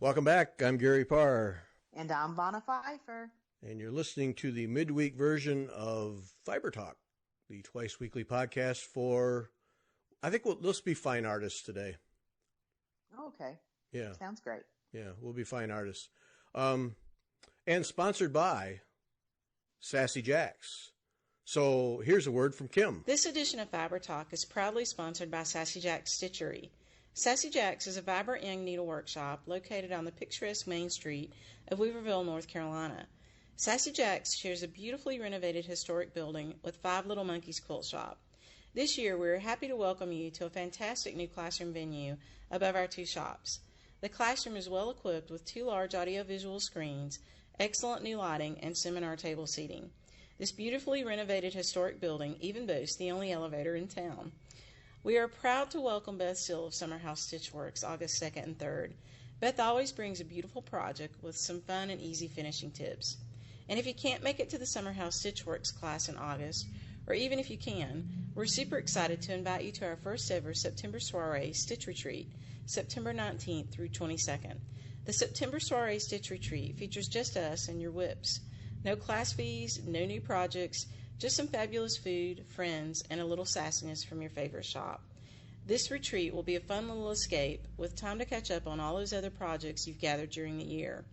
Welcome back. I'm Gary Parr. And I'm Vanna Pfeiffer. And you're listening to the midweek version of Fiber Talk, the twice weekly podcast for, I think let's be fine artists today. Okay. Yeah. Sounds great. Yeah, we'll be fine artists. And sponsored by Sassy Jacks. So here's a word from Kim. This edition of Fiber Talk is proudly sponsored by Sassy Jacks Stitchery. Sassy Jacks is a vibrant young needle workshop located on the picturesque Main Street of Weaverville, North Carolina. Sassy Jacks shares a beautifully renovated historic building with Five Little Monkeys Quilt Shop. This year, we are happy to welcome you to a fantastic new classroom venue above our two shops. The classroom is well equipped with 2 large audiovisual screens, excellent new lighting, and seminar table seating. This beautifully renovated historic building even boasts the only elevator in town. We are proud to welcome Beth Still of Summer House Stitchworks August 2nd and 3rd. Beth always brings a beautiful project with some fun and easy finishing tips. And if you can't make it to the Summer House Stitchworks class in August, or even if you can, we're super excited to invite you to our first ever September Soiree Stitch Retreat, September 19th through 22nd. The September Soiree Stitch Retreat features just us and your whips. No class fees, no new projects, just some fabulous food, friends, and a little sassiness from your favorite shop. This retreat will be a fun little escape with time to catch up on all those other projects you've gathered during the year.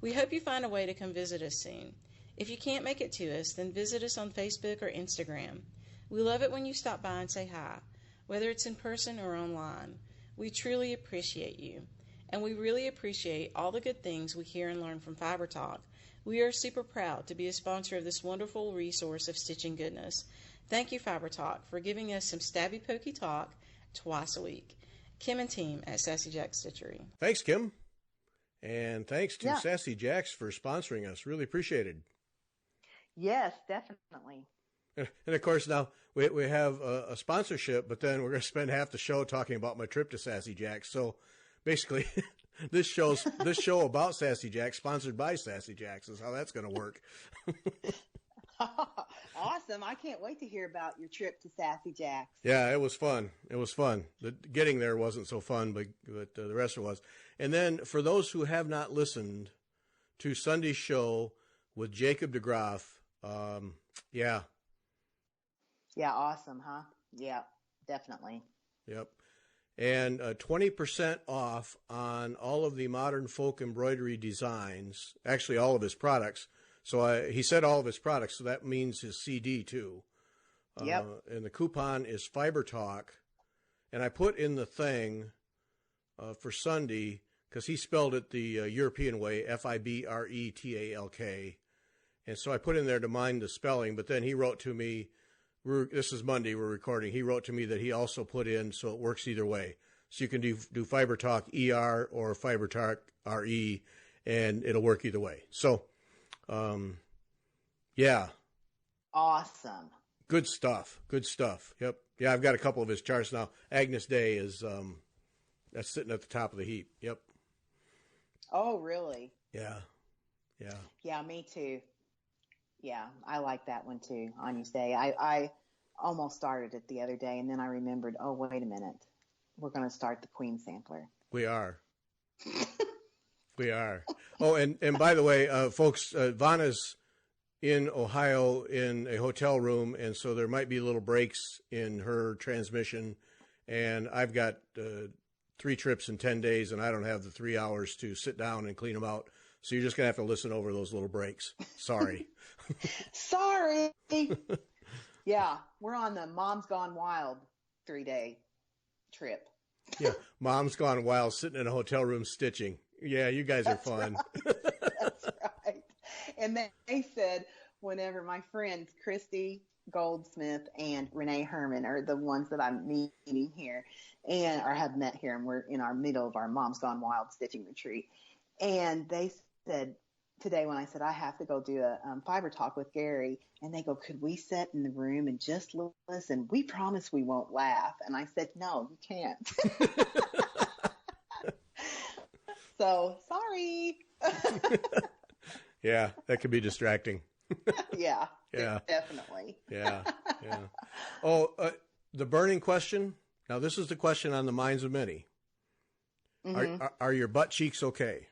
We hope you find a way to come visit us soon. If you can't make it to us, then visit us on Facebook or Instagram. We love it when you stop by and say hi, whether it's in person or online. We truly appreciate you. And we really appreciate all the good things we hear and learn from Fiber Talk. We are super proud to be a sponsor of this wonderful resource of stitching goodness. Thank you, Fiber Talk, for giving us some stabby pokey talk twice a week. Kim and team at Sassy Jacks Stitchery. Thanks, Kim. And thanks to Sassy Jacks for sponsoring us. Really appreciated. Yes, definitely. And of course, now we have a sponsorship, but then we're going to spend half the show talking about my trip to Sassy Jacks. So basically, this show about Sassy Jacks, sponsored by Sassy Jacks, is how that's going to work. Awesome. I can't wait to hear about your trip to Sassy Jacks. Yeah, it was fun. Getting there wasn't so fun, but the rest of it was. And then for those who have not listened to Sunday's show with Jacob DeGraff, yeah. Yeah, awesome, huh? Yeah, definitely. Yep. And 20% off on all of the modern folk embroidery designs, actually all of his products. So he said all of his products, so that means his CD too. Yep. And the coupon is Fiber Talk. And I put in the thing for Sunday, because he spelled it the European way, Fibretalk. And so I put in there to mind the spelling, but then he wrote to me, this is Monday, we're recording, he wrote to me that he also put in, so it works either way. So you can do Fiber Talk ER or Fiber Talk RE, and it'll work either way. So, yeah. Awesome. Good stuff. Yep. Yeah, I've got a couple of his charts now. Agnes Day is, that's sitting at the top of the heap. Yep. Oh, really? Yeah. Yeah, me too. Yeah, I like that one too, Agnes Day. I almost started it the other day, and then I remembered, oh, wait a minute. We're going to start the Queen Sampler. We are. We are. Oh, and by the way, folks, Vanna's in Ohio in a hotel room, and so there might be little breaks in her transmission. And I've got 3 trips in 10 days, and I don't have the 3 hours to sit down and clean them out. So you're just going to have to listen over those little breaks. Sorry. Sorry. Yeah, we're on the Mom's Gone Wild 3-day trip. Yeah, Mom's Gone Wild, sitting in a hotel room stitching. Yeah, you guys are fun. Right. That's right. And they said whenever my friends Christy Goldsmith and Renee Herman are the ones that I'm meeting here or have met here, and we're in our middle of our Mom's Gone Wild stitching retreat. And they said today when I said I have to go do a Fiber Talk with Gary, and they go, could we sit in the room and just listen? We promise we won't laugh. And I said, no, you can't. So sorry. Yeah, that could be distracting. Yeah, yeah, definitely. Yeah. Oh, the burning question. Now, this is the question on the minds of many. Are your butt cheeks okay?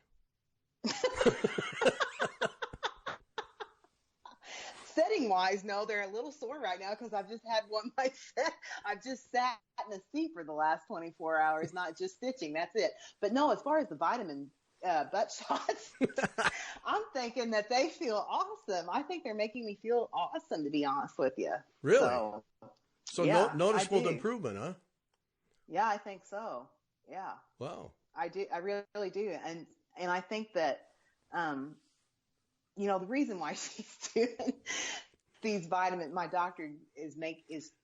Setting wise, no, they're a little sore right now because I've just had one myself. I've just sat in a seat for the last 24 hours, not just stitching. That's it. But no, as far as the vitamin butt shots, I'm thinking that they feel awesome. I think they're making me feel awesome, to be honest with you. Really? So yeah, noticeable improvement, huh? Yeah, I think so. Yeah. Wow. I do. I really do. And I think that, the reason why she's doing these vitamins, my doctor is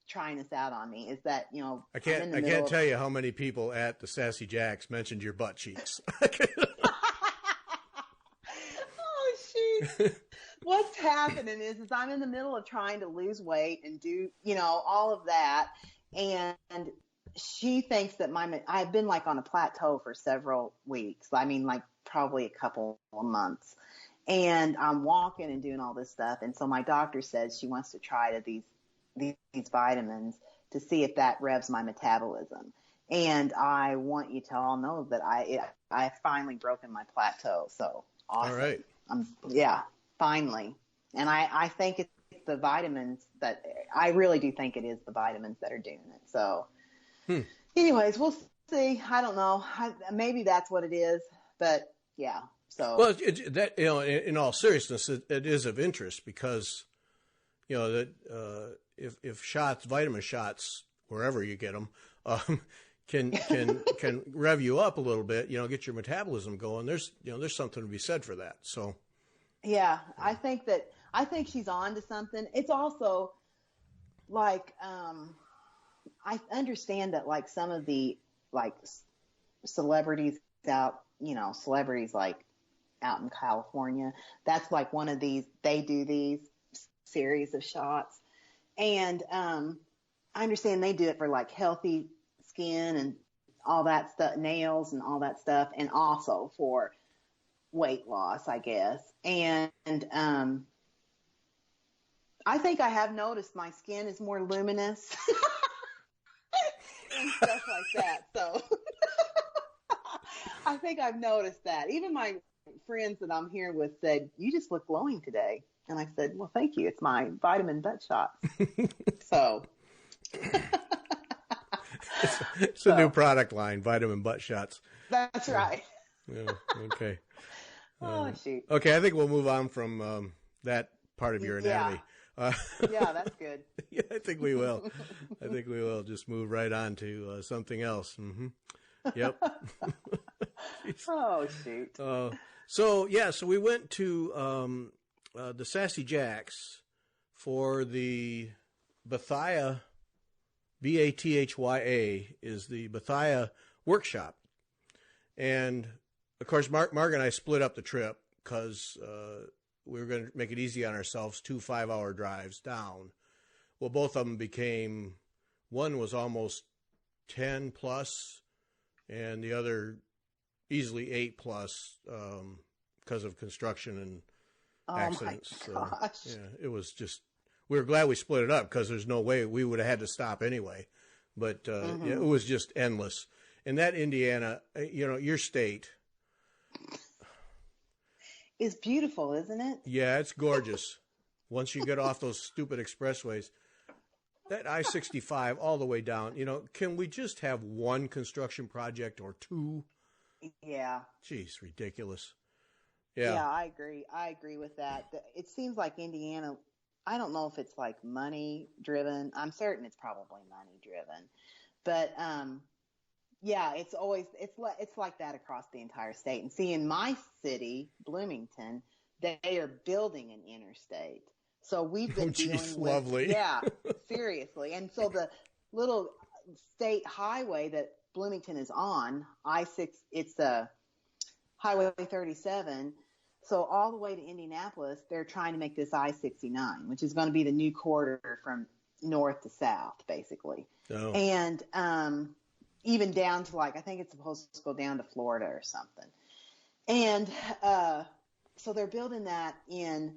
trying this out on me, is that, I can't tell you how many people at the Sassy Jacks mentioned your butt cheeks. Oh, shoot. What's happening is I'm in the middle of trying to lose weight and do, all of that. And she thinks that I've been like on a plateau for several weeks. I mean, like probably a couple of months. And I'm walking and doing all this stuff. And so my doctor says she wants to try these vitamins to see if that revs my metabolism. And I want you to all know that I finally broken my plateau. So awesome. All right. Finally. And I think it's the vitamins I really do think it is the vitamins that are doing it. So anyways, we'll see. I don't know. Maybe that's what it is, but yeah. So, well, in all seriousness, it is of interest because, that if vitamin shots, wherever you get them, can rev you up a little bit, get your metabolism going. There's something to be said for that. So, yeah, I think she's on to something. It's also like, I understand that like some of the like celebrities celebrities like out in California, that's like one of these, they do these series of shots. And I understand they do it for like healthy skin and all that stuff, nails and all that stuff, and also for weight loss, I guess. And I think I have noticed my skin is more luminous and stuff like that. So I think I've noticed that. Even my friends that I'm here with said, "You just look glowing today." And I said, "Well, thank you. It's my vitamin butt shots." So it's a new product line, vitamin butt shots. That's right. Yeah. Okay. Oh, shoot. Okay. I think we'll move on from that part of your anatomy. Yeah, that's good. Yeah, I think we will. Just move right on to something else. Mm-hmm. Yep. Oh, shoot. So we went to the Sassy Jacks for the Bethia, Bathya is the Bethia workshop. And, of course, Mark and I split up the trip because we were going to make it easy on ourselves, 2 5-hour drives down. Well, both of them became, one was almost 10 plus, and the other easily 8 plus because of construction and accidents. Oh my gosh. So, yeah, it was just, we were glad we split it up because there's no way we would have had to stop anyway. But yeah, it was just endless. And that Indiana, your state. Is beautiful, isn't it? Yeah, it's gorgeous. Once you get off those stupid expressways, that I-65 all the way down, can we just have one construction project or two? Yeah. Jeez, ridiculous. Yeah. Yeah, I agree. I agree with that. It seems like Indiana, I don't know if it's like money driven. I'm certain it's probably money driven. But yeah, it's like that across the entire state. And see, in my city, Bloomington, they are building an interstate. So we've been dealing with, lovely. Yeah, seriously. And so the little state highway that Bloomington is on, I-6, it's Highway 37. So all the way to Indianapolis, they're trying to make this I-69, which is going to be the new corridor from north to south, basically. Oh. And even down to I think it's supposed to go down to Florida or something. And so they're building that in,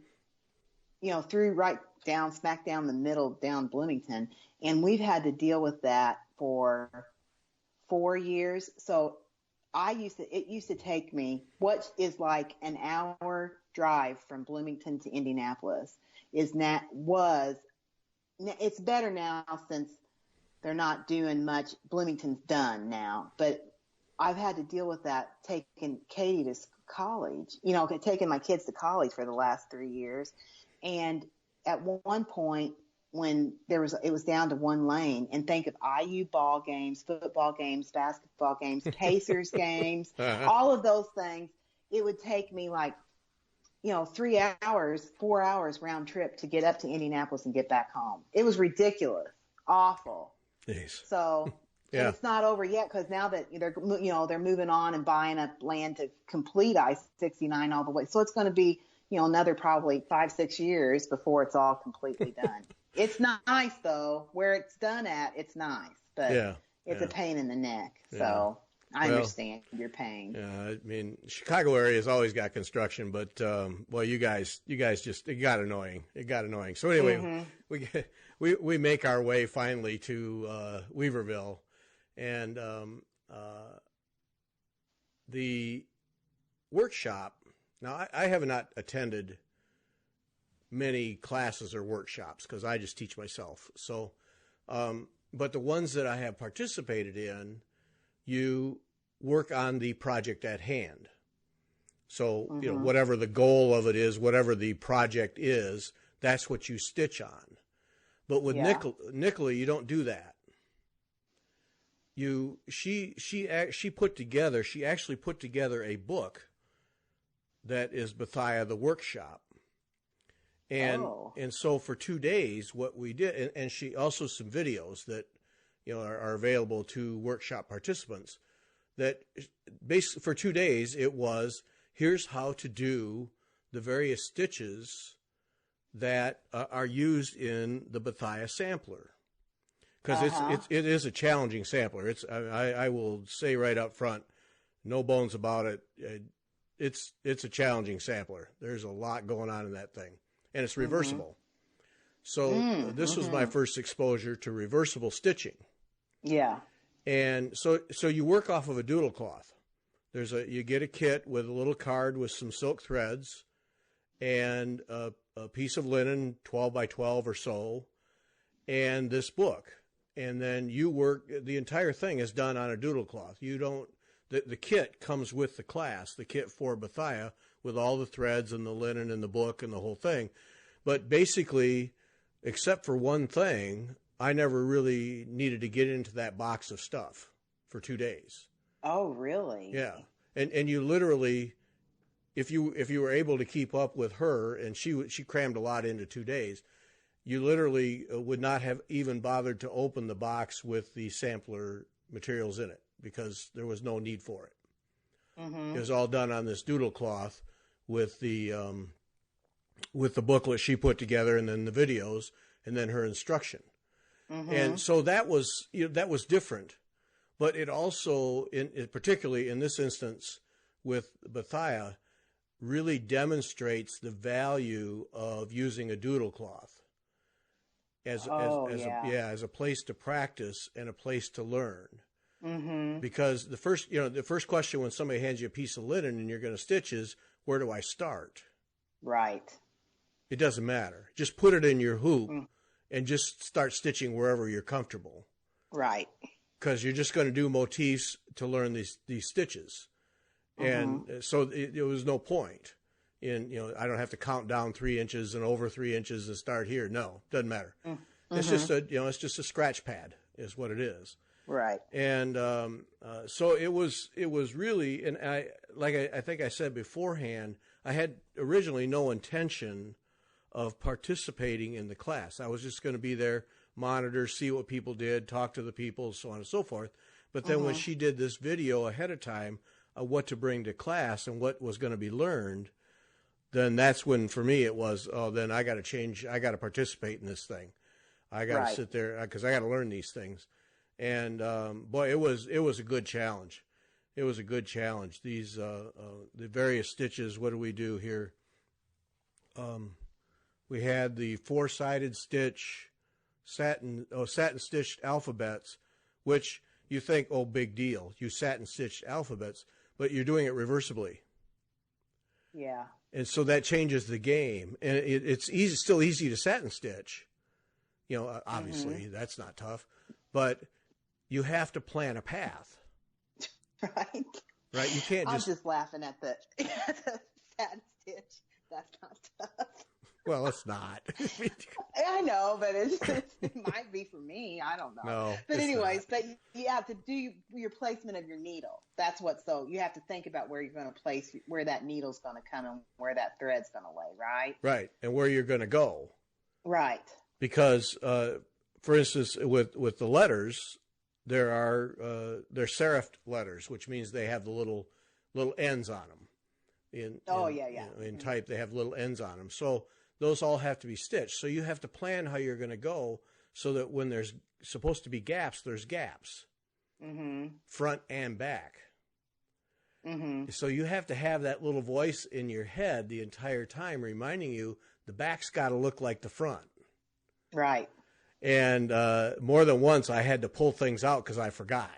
through right down, smack down the middle, down Bloomington. And we've had to deal with that for 4 years. So it used to take me what is like an hour drive from Bloomington to Indianapolis it's better now since they're not doing much. Bloomington's done now, but I've had to deal with that taking Katie to college, taking my kids to college for the last 3 years. And at one point when it was down to one lane, and think of IU ball games, football games, basketball games, Pacers games, all of those things, it would take me like, 3 hours, 4 hours round trip to get up to Indianapolis and get back home. It was ridiculous, awful. Jeez. So yeah. And it's not over yet because now that they're moving on and buying up land to complete I-69 all the way. So it's going to be, another probably 5-6 years before it's all completely done. It's nice though. Where it's done at, it's nice, but it's a pain in the neck. So I understand your pain. Yeah, I mean, Chicago area has always got construction, but you guys just it got annoying. So anyway, we make our way finally to Weaverville, and the workshop. Now, I have not attended many classes or workshops because I just teach myself. So, but the ones that I have participated in, you work on the project at hand. So, whatever the goal of it is, whatever the project is, that's what you stitch on. But with Nicola, you don't do that. She actually put together a book that is Bethia the Workshop. And so for 2 days, what we did, and she also some videos that, are available to workshop participants, that basically for 2 days, it was, here's how to do the various stitches that are used in the Bethia sampler. Because it is a challenging sampler. I will say right up front, no bones about it. It's a challenging sampler. There's a lot going on in that thing, and it's reversible. So this was my first exposure to reversible stitching. Yeah. And so you work off of a doodle cloth. You get a kit with a little card with some silk threads and a piece of linen, 12 by 12 or so, and this book. And then you work, the entire thing is done on a doodle cloth. You don't, the kit comes with the class, the kit for Bethia, with all the threads and the linen and the book and the whole thing. But basically, except for one thing, I never really needed to get into that box of stuff for 2 days. Oh, really? Yeah. And you literally, if you were able to keep up with her, and she crammed a lot into 2 days, you literally would not have even bothered to open the box with the sampler materials in it because there was no need for it. It was all done on this doodle cloth with the booklet she put together, and then the videos, and then her instruction. And so that was different, but it also, particularly in this instance with Bethia, really demonstrates the value of using a doodle cloth as a place to practice and a place to learn. Because the first question when somebody hands you a piece of linen and you're going to stitch is, where do I start? Right. It doesn't matter. Just put it in your hoop and just start stitching wherever you're comfortable. Right. Because you're just going to do motifs to learn these stitches. And so there was no point in, I don't have to count down 3 inches and over 3 inches and start here. No, doesn't matter. It's just it's just a scratch pad is what it is. Right. And so it was really, and I think I said beforehand, I had originally no intention of participating in the class. I was just going to be there, monitor, see what people did, talk to the people, so on and so forth. But then when she did this video ahead of time of what to bring to class and what was going to be learned, then that's when for me it was, then I got to change, I got to participate in this thing. I got to sit there because I got to learn these things. And boy, it was a good challenge. It was a good challenge. These the various stitches. What do we do here? We had the 4-sided stitch, satin stitched alphabets, which you think, oh, big deal. You satin stitched alphabets, but you're doing it reversibly. Yeah. And so that changes the game. And it's easy, still easy to satin stitch. You know, obviously that's not tough, but you have to plan a path. Right. Right. You can't I'm just laughing at the satin stitch. That's not tough. Well, it's not. I know, but it might be for me. I don't know. No, but anyways, but you have to do your placement of your needle. That's so you have to think about where you're going to place, where that needle's going to come and where that thread's going to lay, right? Right. And where you're going to go. Right. Because, for instance, with the letters, they're serifed letters, which means they have the little ends on them. In type, they have little ends on them. So those all have to be stitched. So you have to plan how you're going to go so that when there's supposed to be gaps, there's gaps. Front and back. So you have to have that little voice in your head the entire time reminding you the back's got to look like the front. Right. And more than once I had to pull things out because I forgot.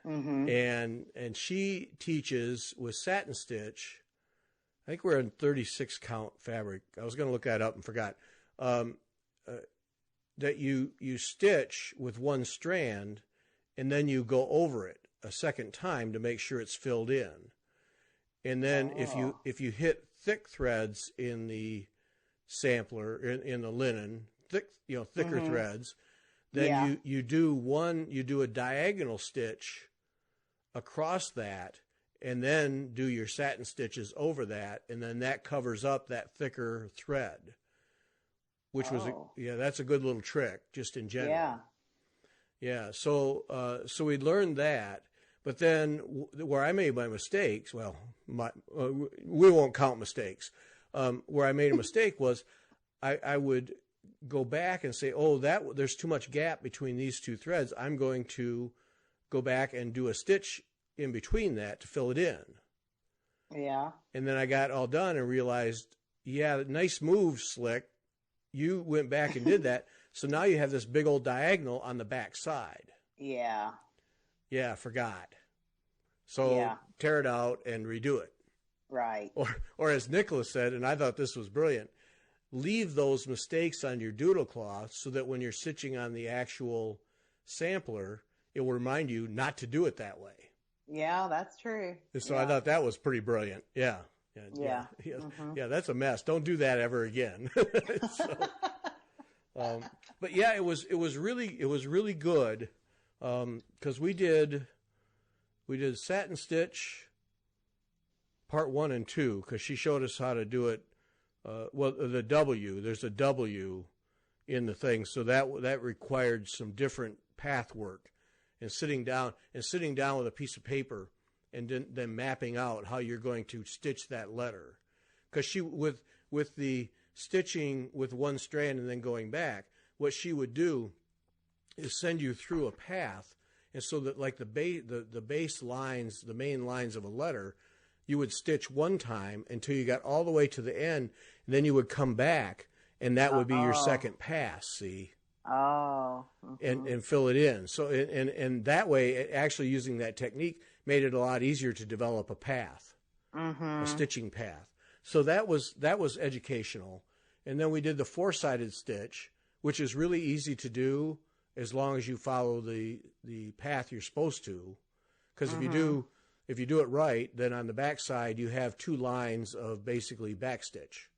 And she teaches with satin stitch. I think we're in 36 count fabric. I was going to look that up and forgot. That you stitch with one strand and then you go over it a second time to make sure it's filled in. And then if you hit thick threads in the sampler, in the linen, thicker threads, then you do a diagonal stitch across that, and then do your satin stitches over that, and then that covers up that thicker thread, which was that's a good little trick just in general. So we learned that, but then where I made my mistakes, we won't count mistakes. Where I made a mistake was I would go back and say, there's too much gap between these two threads. I'm going to go back and do a stitch in between that to fill it in. Yeah. And then I got all done and realized, nice move, Slick. You went back and did that. So now you have this big old diagonal on the back side. Yeah. Yeah, forgot. So tear it out and redo it. Right. Or as Nicholas said, and I thought this was brilliant, leave those mistakes on your doodle cloth so that when you're stitching on the actual sampler, it will remind you not to do it that way. Yeah, that's true. And so I thought that was pretty brilliant. Yeah. That's a mess. Don't do that ever again. But yeah, it was really good because we did satin stitch part 1 and 2 because she showed us how to do it. The W, there's a W in the thing, so that required some different path work, and sitting down with a piece of paper and then mapping out how you're going to stitch that letter, because she with the stitching with one strand and then going back, what she would do is send you through a path, and so that like the base lines, the main lines of a letter, you would stitch one time until you got all the way to the end, and then you would come back, and that would be your second pass, see? And fill it in. So, and that way, actually using that technique made it a lot easier to develop a path, a stitching path. So that was educational. And then we did the 4-sided stitch, which is really easy to do as long as you follow the path you're supposed to. Because if you do it right, then on the back side you have 2 lines of basically back stitch.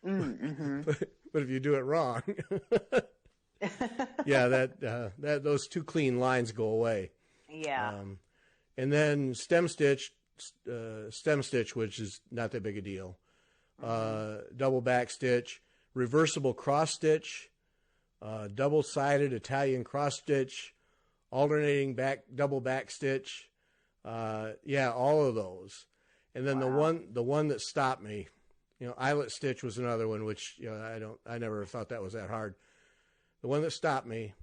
But if you do it wrong, those 2 clean lines go away. Yeah. And then stem stitch, which is not that big a deal. Double back stitch, reversible cross stitch, double-sided Italian cross stitch, alternating double back stitch. All of those. And then the one that stopped me, eyelet stitch was another one, which I never thought that was that hard. The one that stopped me,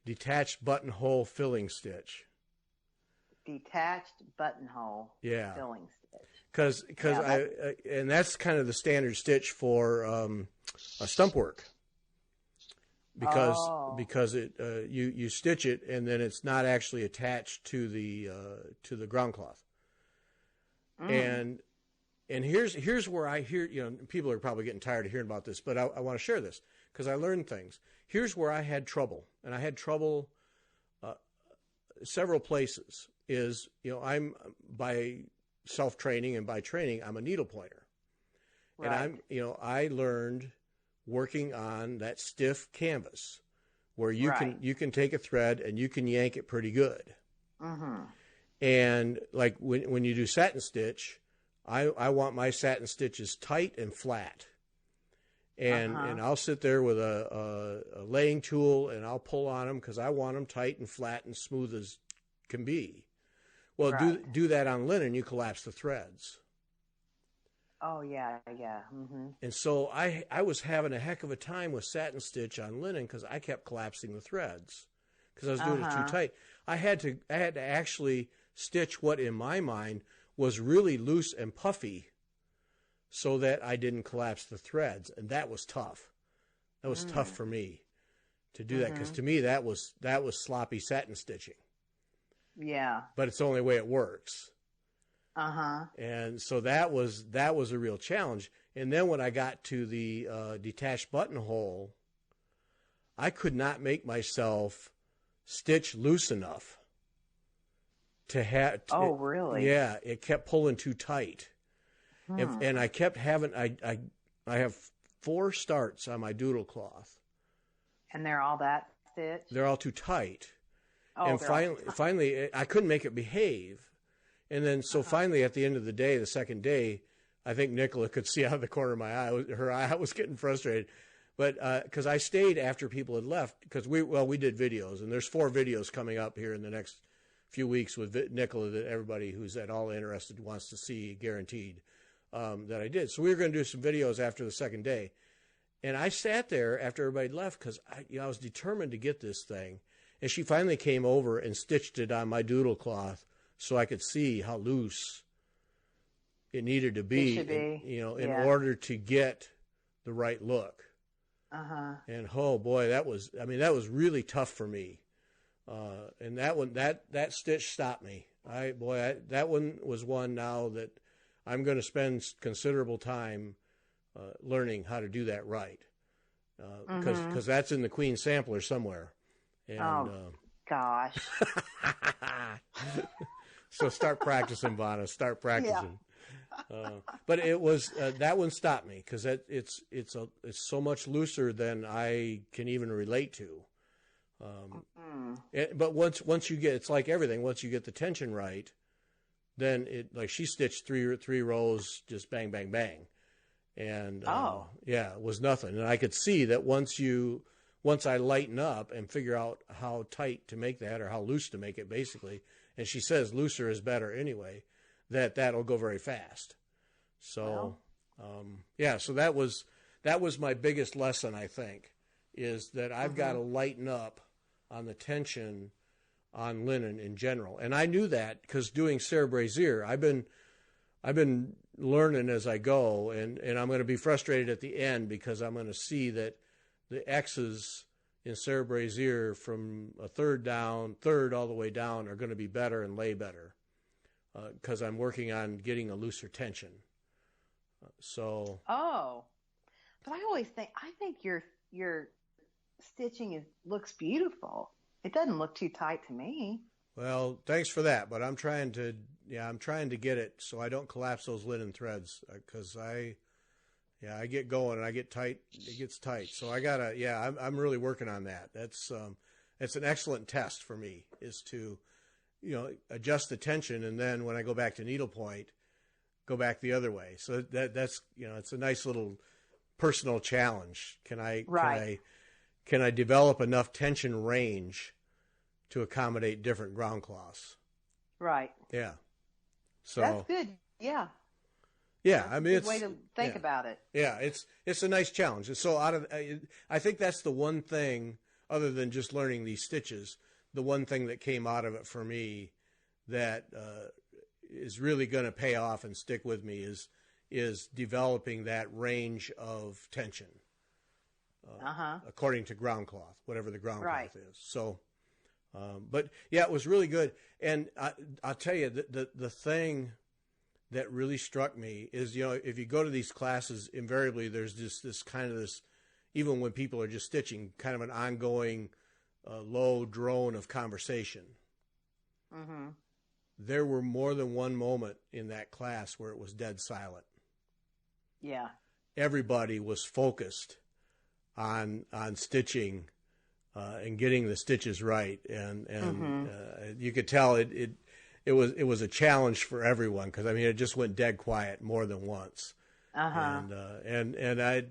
detached buttonhole filling stitch. Detached buttonhole filling stitch. Because and that's kind of the standard stitch for a stump work. because it you stitch it and then it's not actually attached to the ground cloth. And here's where I hear, people are probably getting tired of hearing about this, but I want to share this because I learned things. Here's where I had trouble, and I had trouble several places. Is I'm by self-training and by training, I'm a needle pointer, and I learned working on that stiff canvas where you can take a thread and you can yank it pretty good. And like when you do satin stitch, I want my satin stitches tight and flat. And I'll sit there with a laying tool and I'll pull on them because I want them tight and flat and smooth as can be. Well, do that on linen, you collapse the threads. Oh, yeah. And so I was having a heck of a time with satin stitch on linen because I kept collapsing the threads because I was doing it too tight. I had to actually stitch what in my mind was really loose and puffy so that I didn't collapse the threads, and that was tough. That was tough for me to do that because to me that was sloppy satin stitching. Yeah. But it's the only way it works. And so that was a real challenge. And then when I got to the detached buttonhole, I could not make myself stitch loose enough to have. Oh, really? Yeah, it kept pulling too tight, and I kept having. I have 4 starts on my doodle cloth, and they're all that stitch. They're all too tight, oh, and finally, I couldn't make it behave. And then, so finally, at the end of the day, the second day, I think Nicola could see out of the corner of my eye. Her eye was getting frustrated, but because I stayed after people had left, because we did videos, and there's 4 videos coming up here in the next few weeks with Nicola that everybody who's at all interested wants to see, guaranteed, that I did. So we were going to do some videos after the second day, and I sat there after everybody left because I was determined to get this thing, and she finally came over and stitched it on my doodle cloth. So I could see how loose it needed to be, in order to get the right look. And oh boy, that was really tough for me. And that stitch stopped me. That one was one now that I'm going to spend considerable time learning how to do that right. Because that's in the Queen Sampler somewhere. And, gosh. So start practicing, Vanna. Start practicing. But it was that one stopped me because it's so much looser than I can even relate to. But once you get, it's like everything. Once you get the tension right, then she stitched three rows, just bang, bang, bang, and it was nothing. And I could see that once I lighten up and figure out how tight to make that or how loose to make it, basically. And she says looser is better anyway, that'll go very fast. So, so that was my biggest lesson, I think, is that I've got to lighten up on the tension on linen in general. And I knew that because doing Serre Brazier, I've been learning as I go, and I'm going to be frustrated at the end because I'm going to see that the X's in Serre Brazier from a third all the way down are going to be better and lay better because I'm working on getting a looser tension. But I think your stitching looks beautiful. It doesn't look too tight to me. Well, thanks for that, but I'm trying to get it so I don't collapse those linen threads because I get going and I get tight. It gets tight. So I'm really working on that. That's it's an excellent test for me is to, adjust the tension. And then when I go back to needlepoint, go back the other way. So that's, it's a nice little personal challenge. Can I develop enough tension range to accommodate different ground cloths? Right. Yeah. So that's good. Yeah. Yeah, I mean, it's a good way to think about it. Yeah, it's a nice challenge. And so I think that's the one thing, other than just learning these stitches, the one thing that came out of it for me that is really going to pay off and stick with me is developing that range of tension. according to ground cloth, whatever the ground Right. cloth is. So, but yeah, it was really good. And I'll tell you, the thing that really struck me is, if you go to these classes, invariably there's just this kind of this, even when people are just stitching, kind of an ongoing low drone of conversation. Mm-hmm. There were more than one moment in that class where it was dead silent. Yeah. Everybody was focused on stitching and getting the stitches right, and you could tell it was a challenge for everyone, because I mean it just went dead quiet more than once. And I had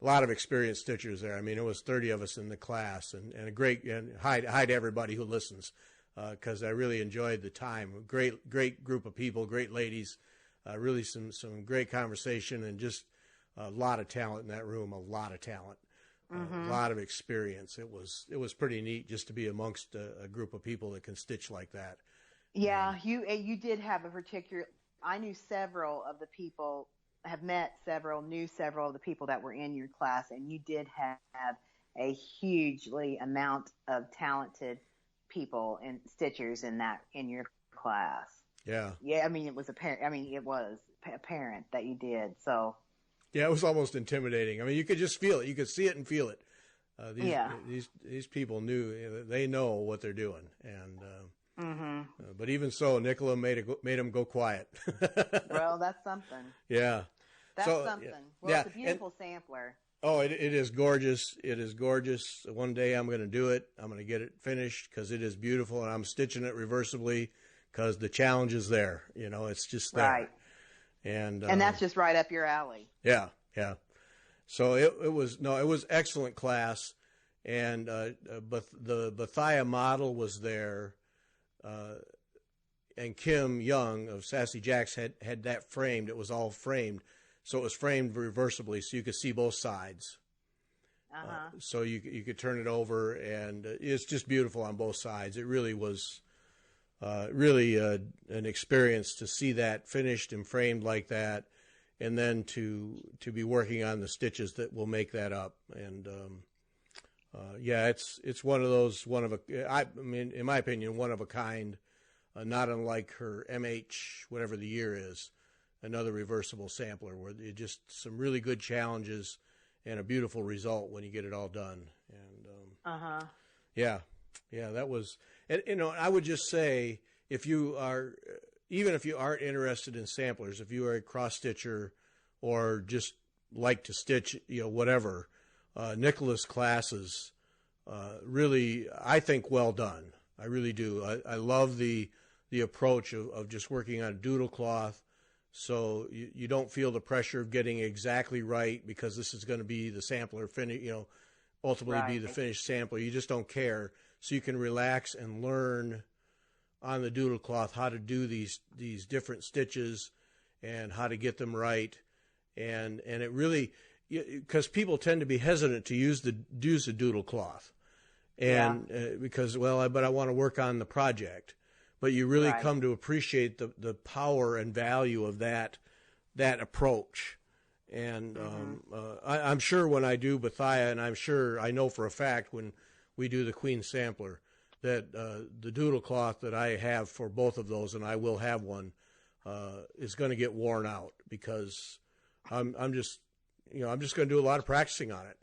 a lot of experienced stitchers there. I mean, it was 30 of us in the class, and a great, and hi to everybody who listens, because I really enjoyed the time. Great group of people, great ladies, really some great conversation, and just a lot of talent in that room. A lot of talent, a lot of experience. It was pretty neat just to be amongst a group of people that can stitch like that. Yeah, you did have a particular. I knew several of the people. Knew several of the people that were in your class, and you did have a hugely amount of talented people and stitchers in your class. Yeah. Yeah, I mean it was apparent that you did. So yeah, it was almost intimidating. I mean, you could just feel it. You could see it and feel it. These people they know what they're doing, and but even so, Nicola made them go quiet. Well, that's something. Yeah. That's something. Well, it's a beautiful sampler. Oh, it is gorgeous. It is gorgeous. One day I'm going to do it. I'm going to get it finished because it is beautiful, and I'm stitching it reversibly because the challenge is there. It's just there. Right. And that's just right up your alley. Yeah, yeah. So it was excellent class, and but the Bethia model was there, and Kim Young of Sassy Jacks had that framed. It was all framed. So it was framed reversibly, so you could see both sides. So you could turn it over, and it's just beautiful on both sides. It really was an experience to see that finished and framed like that, and then to be working on the stitches that will make that up. And it's one of those in my opinion, one of a kind, not unlike her MH whatever the year is. Another reversible sampler where it just some really good challenges and a beautiful result when you get it all done. And that was, and I would just say, if you are, even if you aren't interested in samplers, if you are a cross stitcher or just like to stitch, whatever, Nicola's classes really, I think, well done. I really do. I love the approach of just working on doodle cloth. So you don't feel the pressure of getting exactly right because this is going to be the sampler ultimately be the finished sampler. You just don't care. So you can relax and learn on the doodle cloth how to do these different stitches and how to get them right. And it really, because people tend to be hesitant to use the doodle cloth, and because but I want to work on the project. But you really come to appreciate the power and value of that approach. And I'm sure when I do Bethia, and I know for a fact when we do the Queen Sampler, that the doodle cloth that I have for both of those, and I will have one, is going to get worn out because I'm just going to do a lot of practicing on it.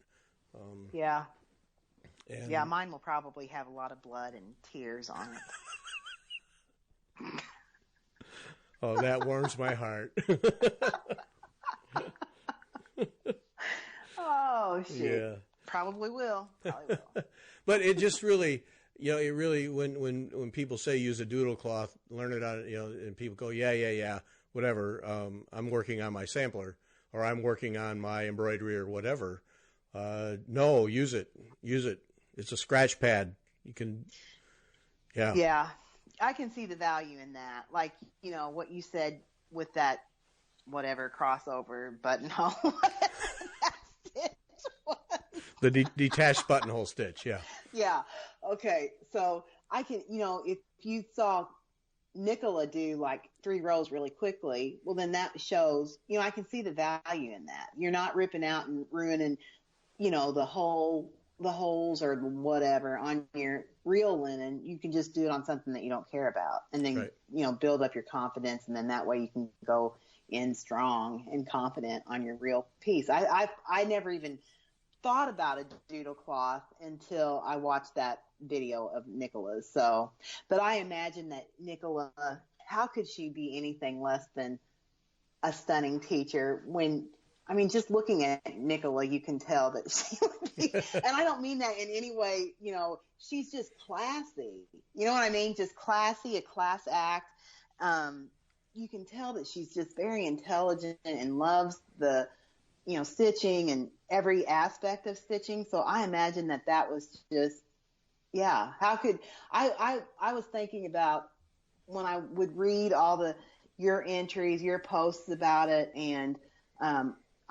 Mine will probably have a lot of blood and tears on it. Oh, that warms my heart. Oh, shit. Yeah. Probably will. But it just really, when people say use a doodle cloth, learn it on, and people go, yeah, whatever. I'm working on my sampler, or I'm working on my embroidery or whatever. No, use it. It's a scratch pad. You can, yeah. Yeah. I can see the value in that. Like, what you said with that, whatever, crossover buttonhole. The detached buttonhole stitch, yeah. Yeah. Okay. So I can, if you saw Nicola do like 3 rows really quickly, well, then that shows, I can see the value in that. You're not ripping out and ruining, the holes or whatever on your real linen, you can just do it on something that you don't care about, and then right. build up your confidence, and then that way you can go in strong and confident on your real piece. I never even thought about a doodle cloth until I watched that video of Nicola's. So, but I imagine that Nicola, how could she be anything less than a stunning teacher when, I mean, just looking at Nicola, you can tell that she would be, and I don't mean that in any way, she's just classy. You know what I mean? Just classy, a class act. You can tell that she's just very intelligent and loves the, stitching and every aspect of stitching. So I imagine that was just, yeah. How could, I was thinking about when I would read all your entries, your posts about it, and,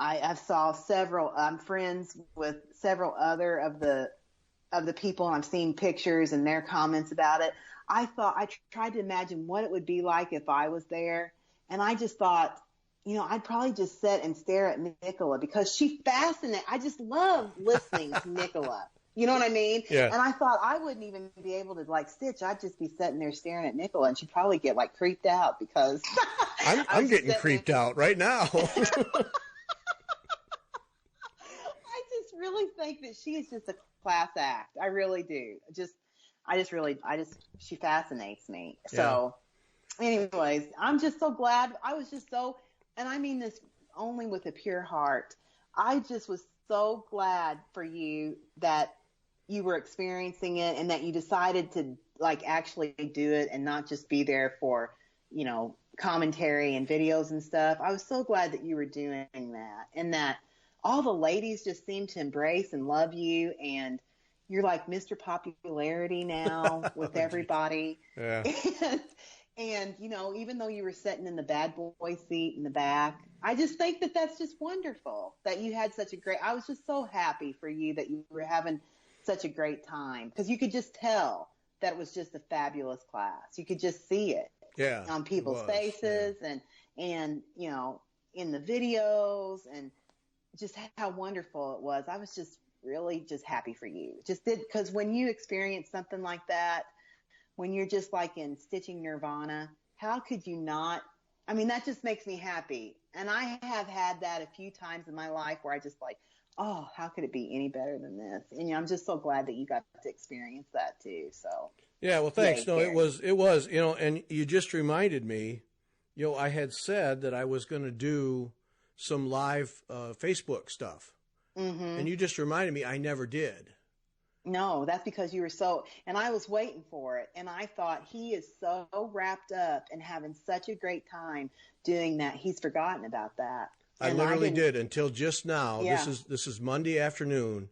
I saw several. I'm friends with several other of the people, and I've seen pictures and their comments about it. I tried to imagine what it would be like if I was there, and I just thought, I'd probably just sit and stare at Nicola because she fascinates. I just love listening to Nicola. You know what I mean? Yeah. And I thought I wouldn't even be able to stitch. I'd just be sitting there staring at Nicola, and she'd probably get creeped out because I'm getting creeped out right now. Really think that she is just a class act. I really do. She fascinates me. Yeah. So anyways, I'm just so glad. And I mean this only with a pure heart. I just was so glad for you that you were experiencing it and that you decided to actually do it and not just be there for, commentary and videos and stuff. I was so glad that you were doing that, and that all the ladies just seem to embrace and love you, and you're like Mr. Popularity now with everybody. Yeah. And, even though you were sitting in the bad boy seat in the back, I just think that that's just wonderful that you had I was just so happy for you that you were having such a great time, because you could just tell that it was just a fabulous class. You could just see it on people's faces and, in the videos, and just how wonderful it was. I was just really just happy for you. Because when you experience something like that, when you're just in stitching nirvana, how could you not? I mean, that just makes me happy. And I have had that a few times in my life where I just oh, how could it be any better than this? And I'm just so glad that you got to experience that too. So yeah, well, thanks. No, it was, and you just reminded me, I had said that I was going to do some live Facebook stuff. Mm-hmm. And you just reminded me I never did. No, that's because you were and I was waiting for it. And I thought, he is so wrapped up and having such a great time doing that, he's forgotten about that. I literally did until just now. Yeah. This is Monday afternoon,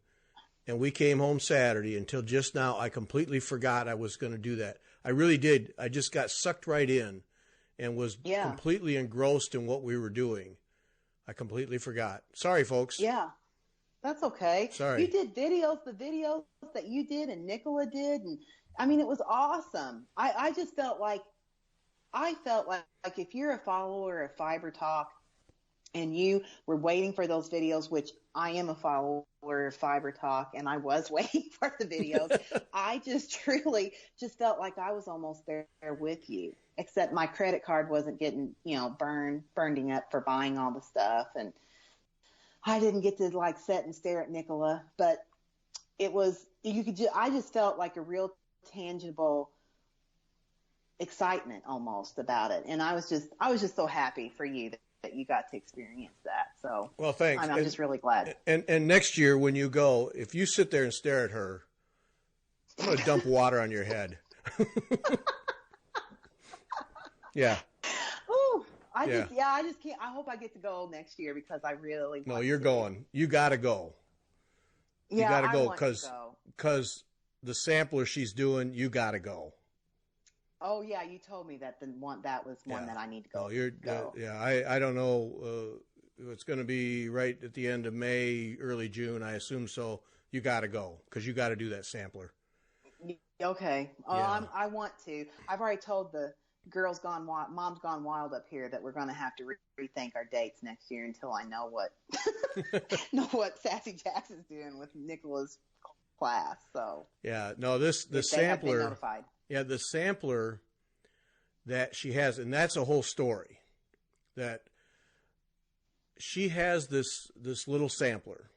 and we came home Saturday. Until just now, I completely forgot I was going to do that. I really did. I just got sucked right in and was completely engrossed in what we were doing. I completely forgot. Sorry, folks. Yeah, that's okay. Sorry. You did the videos that you did and Nicola did. And I mean, it was awesome. I just felt like if you're a follower of Fiber Talk and you were waiting for those videos, which I am a follower of Fiber Talk, and I was waiting for the videos, I just truly just felt like I was almost there with you, except my credit card wasn't getting, burning up for buying all the stuff. And I didn't get to sit and stare at Nicola, but it was, I just felt like a real tangible excitement almost about it. And I was just so happy for you that you got to experience that. So, well, thanks. I'm just really glad. And next year when you go, if you sit there and stare at her, I'm going to dump water on your head. Yeah. Ooh, I just can't. I hope I get to go next year because I really want you're going. You got to go. You got to go because the sampler she's doing, you got to go. Oh yeah, you told me that that was one that I need to go. Oh, I don't know. It's going to be right at the end of May, early June, I assume. So you got to go because you got to do that sampler. Okay. Oh, yeah. I want to. I've already told the Mom's Gone Wild up here that we're going to have to rethink our dates next year until I know what know what Sassy Jacks is doing with Nicola's class. So yeah, no, the sampler. Yeah, the sampler that she has, and that's a whole story. That she has this little sampler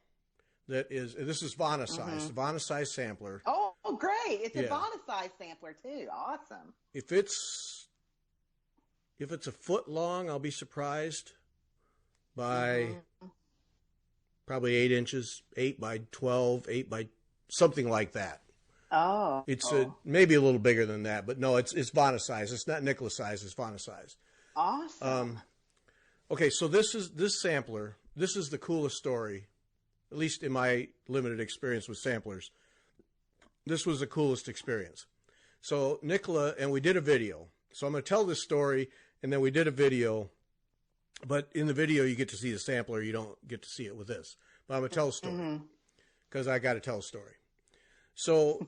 that is. This is Vanna size, Vanna size sampler. Oh, great! It's a Vanna size sampler too. Awesome. If it's a foot long, I'll be surprised by probably 8 inches, 8 by 12, 8 by something like that. Oh, it's maybe a little bigger than that, but no, it's Vanna size. It's not Nicola size. It's Vanna size. Awesome. Okay, so this sampler. This is the coolest story, at least in my limited experience with samplers. This was the coolest experience. So Nicola, and we did a video. So I'm going to tell this story, and then we did a video. But in the video, you get to see the sampler. You don't get to see it with this. But I'm going to tell a story because I got to tell a story. So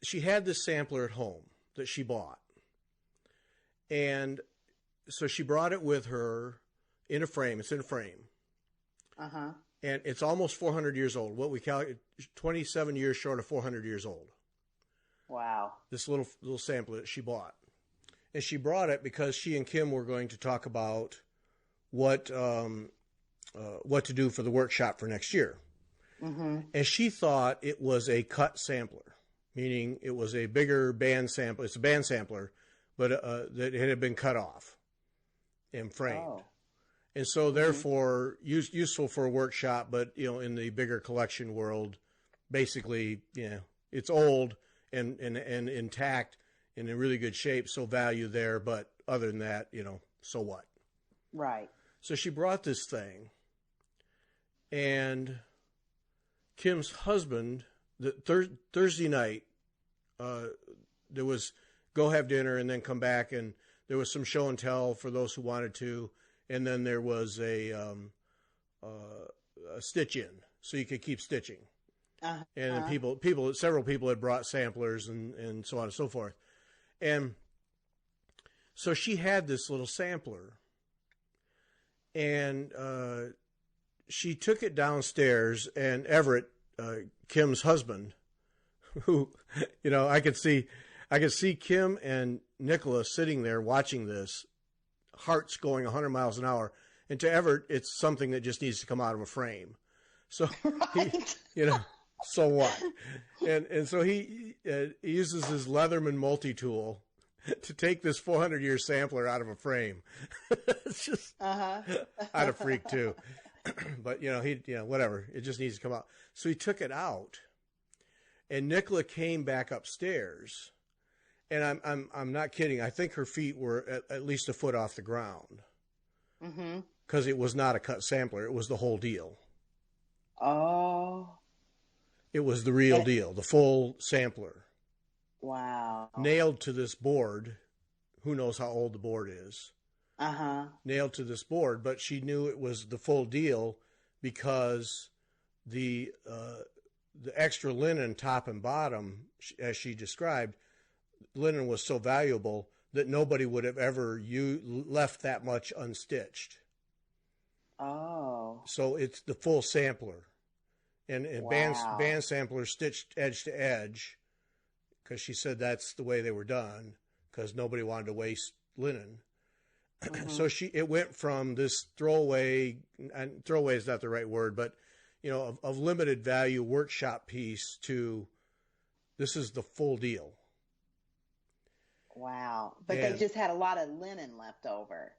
she had this sampler at home that she bought. And so she brought it with her in a frame. It's in a frame. Uh-huh. And it's almost 400 years old. What we calculate, 27 years short of 400 years old. Wow. This little sampler that she bought. And she brought it because she and Kim were going to talk about what to do for the workshop for next year. Mm-hmm. And she thought it was a cut sampler, meaning it was a bigger band sampler. It's a band sampler, but that it had been cut off and framed. Oh. And so therefore useful for a workshop, but in the bigger collection world, basically, it's old and intact and in really good shape, so value there, but other than that, so what? Right. So she brought this thing, and Kim's husband, Thursday night, there was go have dinner and then come back, and there was some show and tell for those who wanted to, and then there was a stitch in, so you could keep stitching. And several people had brought samplers and so on and so forth. And so she had this little sampler, and she took it downstairs, and Everett, Kim's husband, who, I could see Kim and Nicola sitting there watching this, hearts going 100 miles an hour. And to Everett, it's something that just needs to come out of a frame. So, right. So what? And so he uses his Leatherman multi-tool to take this 400-year sampler out of a frame. It's just, I'd have freaked too. But, whatever. It just needs to come out. So he took it out, and Nicola came back upstairs, and I'm not kidding. I think her feet were at least a foot off the ground. Mm-hmm. Because it was not a cut sampler. It was the whole deal. Oh. It was the real deal, the full sampler. Wow. Nailed to this board. Who knows how old the board is. Nailed to this board, but she knew it was the full deal because the extra linen top and bottom, as she described, linen was so valuable that nobody would have ever left that much unstitched. Oh. So it's the full sampler. And wow. band samplers stitched edge to edge, because she said that's the way they were done, because nobody wanted to waste linen. Mm-hmm. So it went from this throwaway, and throwaway is not the right word, but of limited value workshop piece to this is the full deal. Wow. But they just had a lot of linen left over.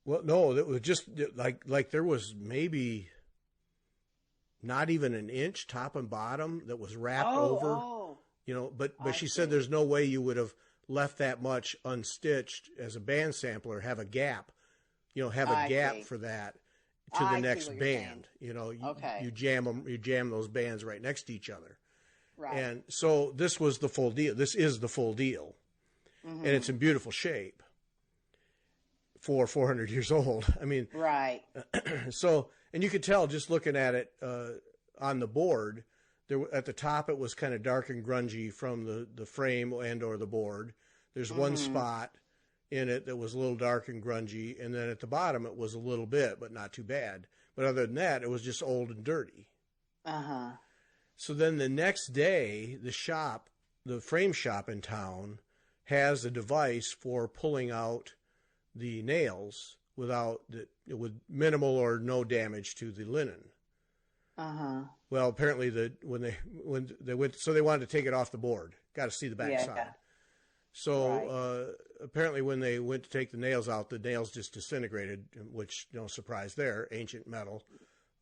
Well, no, it was just like there was maybe not even an inch top and bottom that was wrapped over. Oh. But she said there's no way you would have left that much unstitched as a band sampler, have a gap, for that to the next band. You jam those bands right next to each other. Right. And so this was the full deal. This is the full deal. Mm-hmm. And it's in beautiful shape for 400 years old. I mean, right. So, and you could tell just looking at it on the board, at the top it was kind of dark and grungy from the frame and or the board. There's one spot in it that was a little dark and grungy, and then at the bottom it was a little bit, but not too bad. But other than that, it was just old and dirty. Uh-huh. So then the next day, the frame shop in town, has a device for pulling out the nails with minimal or no damage to the linen. Uh-huh. Well, apparently when they went, so they wanted to take it off the board. Got to see the back side. So apparently when they went to take the nails out, the nails just disintegrated, which no surprise there, ancient metal.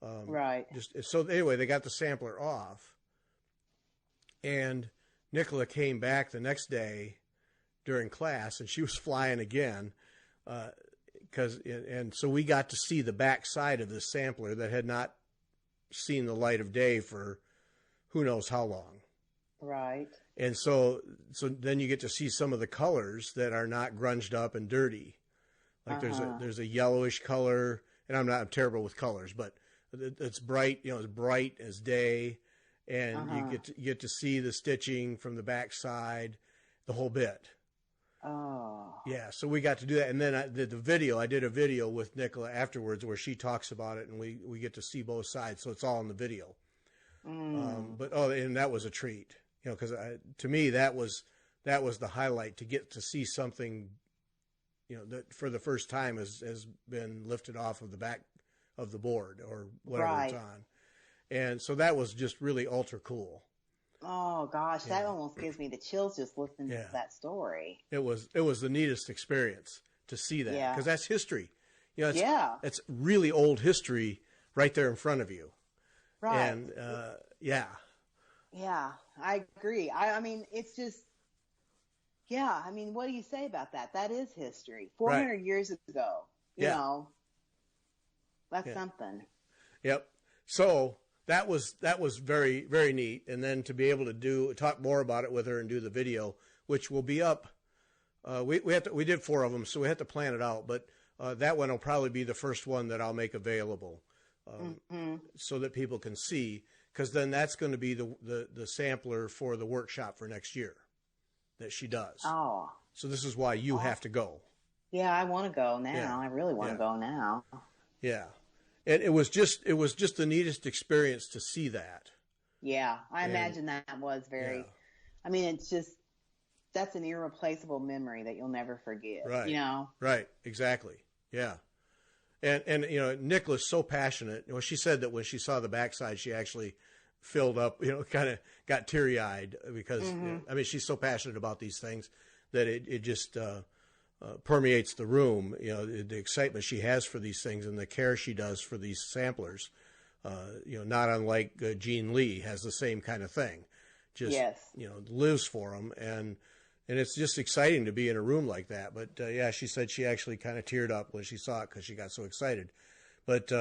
Right. So anyway, they got the sampler off, and Nicola came back the next day during class, and she was flying again, and so we got to see the back side of this sampler that had not seen the light of day for who knows how long. Right. And so then you get to see some of the colors that are not grunged up and dirty. Like there's a yellowish color, and I'm terrible with colors, but it's bright, as bright as day, and you get to see the stitching from the back side, the whole bit. Oh. Yeah, so we got to do that, and then I did a video with Nicola afterwards where she talks about it, and we get to see both sides, so it's all in the video. And that was a treat, because to me that was the highlight, to get to see something, that for the first time has been lifted off of the back of the board or whatever it's on, and so that was just really ultra cool. Oh gosh, that almost gives me the chills just listening to that story. It was the neatest experience to see that, because that's history. It's really old history right there in front of you. Right. And Yeah, I agree. I mean, it's just, I mean, what do you say about that? That is history. 400 years ago, you know, that's something. Yep. So that was very, very neat. And then to be able to talk more about it with her and do the video, which will be up. We did 4 of them, so we had to plan it out. But that one will probably be the first one that I'll make available, so that people can see. Because then that's going to be the sampler for the workshop for next year that she does. Oh. So this is why you have to go. Yeah, I want to go now. Yeah. I really want to go now. Yeah. And it was just the neatest experience to see that. Yeah, I imagine that was very, I mean, that's an irreplaceable memory that you'll never forget. Right. Right. Exactly. Yeah. And Nicola's so passionate. Well, she said that when she saw the backside, she actually filled up, kind of got teary-eyed because, I mean, she's so passionate about these things that it just permeates the room, the excitement she has for these things and the care she does for these samplers, not unlike Jean Lee has the same kind of thing, just, lives for them. And it's just exciting to be in a room like that. But, she said she actually kind of teared up when she saw it because she got so excited. But,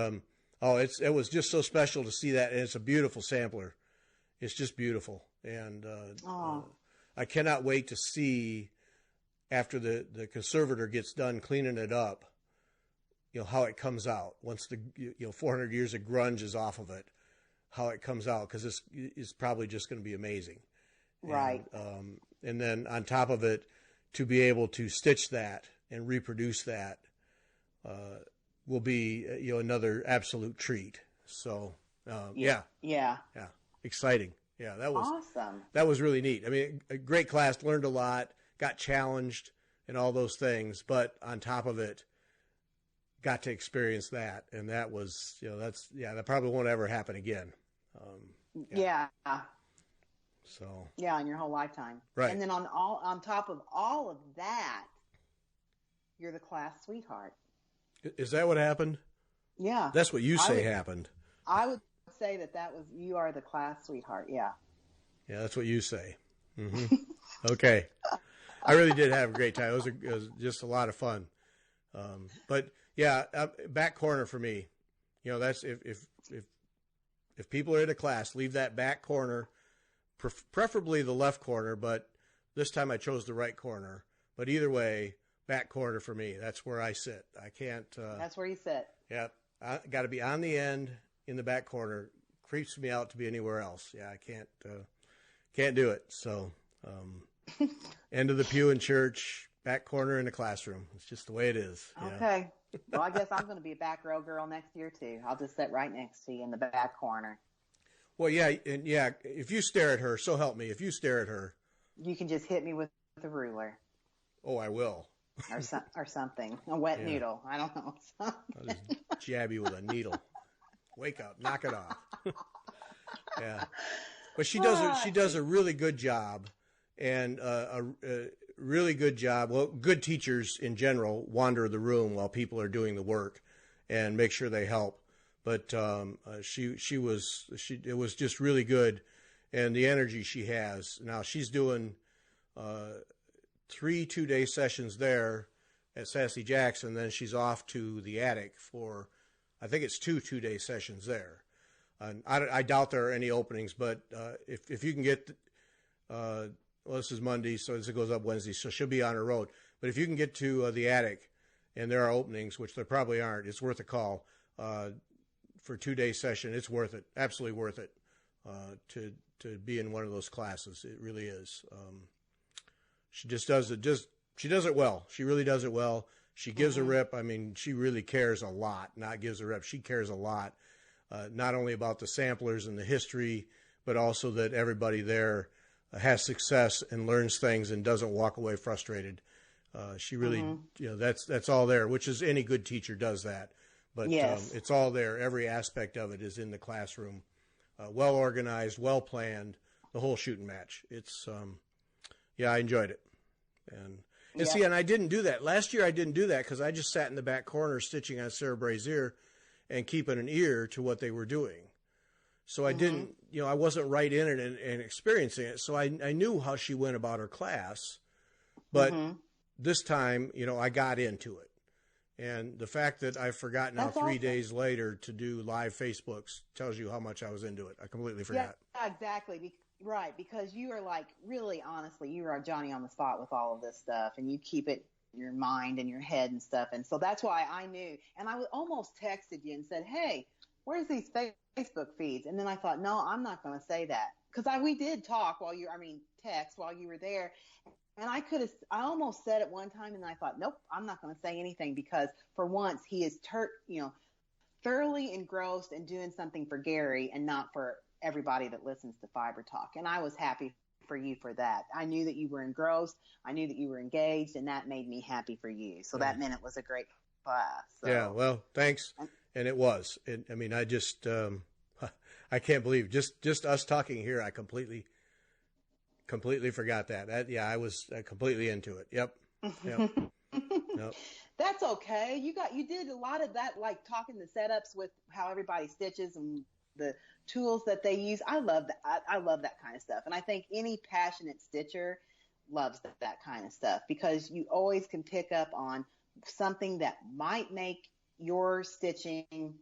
it was just so special to see that. And it's a beautiful sampler. It's just beautiful. And I cannot wait to see, after the conservator gets done cleaning it up, how it comes out. Once the 400 years of grunge is off of it, how it comes out. Because this is probably just going to be amazing. Right. And then on top of it, to be able to stitch that and reproduce that will be another absolute treat. So exciting. Yeah, that was awesome. That was really neat. I mean, a great class, learned a lot, got challenged, and all those things. But on top of it, got to experience that, and that was that probably won't ever happen again. So in your whole lifetime, right? And then on top of all of that, you're the class sweetheart. Is that what happened? Yeah, that's what you say happened. I would say that was you are the class sweetheart. Yeah, that's what you say. Mm-hmm. Okay, I really did have a great time. It was just a lot of fun. But back corner for me. That's if people are in a class, leave that back corner. Preferably the left corner, but this time I chose the right corner. But either way, back corner for me. That's where I sit. I can't. That's where you sit. Yeah, I got to be on the end in the back corner. Creeps me out to be anywhere else. Yeah, I can't do it. So, end of the pew in church. back corner in the classroom. It's just the way it is. Okay. Well, I guess I'm going to be a back row girl next year too. I'll just sit right next to you in the back corner. Well, yeah, and yeah. If you stare at her, so help me. If you stare at her, you can just hit me with a ruler. Oh, I will. or something. A wet noodle. I don't know. I'll just jab you with a needle. Wake up. Knock it off. Yeah. But she does a really good job, and a really good job. Well, good teachers in general wander the room while people are doing the work and make sure they help. But it was just really good, and the energy she has. Now she's doing 3 2-day sessions there at Sassy Jack's, and then she's off to the attic for, I think it's 2 2-day sessions there. And I doubt there are any openings, but if you can get, well, this is Monday, so this goes up Wednesday, so she'll be on her road. But if you can get to the attic, and there are openings, which there probably aren't, it's worth a call. For a 2-day session, it's worth it, absolutely worth it, to be in one of those classes. It really is. She just does it. She does it well. She really does it well. She gives a rip. I mean, she really cares a lot. Not gives a rip. She cares a lot. Not only about the samplers and the history, but also that everybody there has success and learns things and doesn't walk away frustrated. She really, that's all there, which is any good teacher does that. But yes. It's all there. Every aspect of it is in the classroom. Well organized, well planned, the whole shooting match. It's, I enjoyed it. And see, and I didn't do that. Last year I didn't do that because I just sat in the back corner stitching on Sarah Brazier and keeping an ear to what they were doing. So I didn't, I wasn't right in it and experiencing it. So I knew how she went about her class. But this time, I got into it. And the fact that I forgot now 3 days later to do live Facebooks tells you how much I was into it. I completely forgot. Yeah, exactly. Right, because you are like, really, honestly, you are Johnny on the spot with all of this stuff, and you keep it in your mind and your head and stuff. And so that's why I knew. And I almost texted you and said, hey, where's these Facebook feeds? And then I thought, no, I'm not going to say that. Because we did talk text while you were there. And I almost said it one time, and I thought, nope, I'm not going to say anything because for once he is thoroughly engrossed in doing something for Gary and not for everybody that listens to Fiber Talk. And I was happy for you for that. I knew that you were engrossed. I knew that you were engaged, and that made me happy for you. So that meant it was a great class. So. Yeah, well, thanks. And it was. I just, I can't believe just us talking here, I completely forgot that. I was completely into it. Yep. Yep. That's okay. You did a lot of that, like talking the setups with how everybody stitches and the tools that they use. I love that. I love that kind of stuff. And I think any passionate stitcher loves that kind of stuff because you always can pick up on something that might make your stitching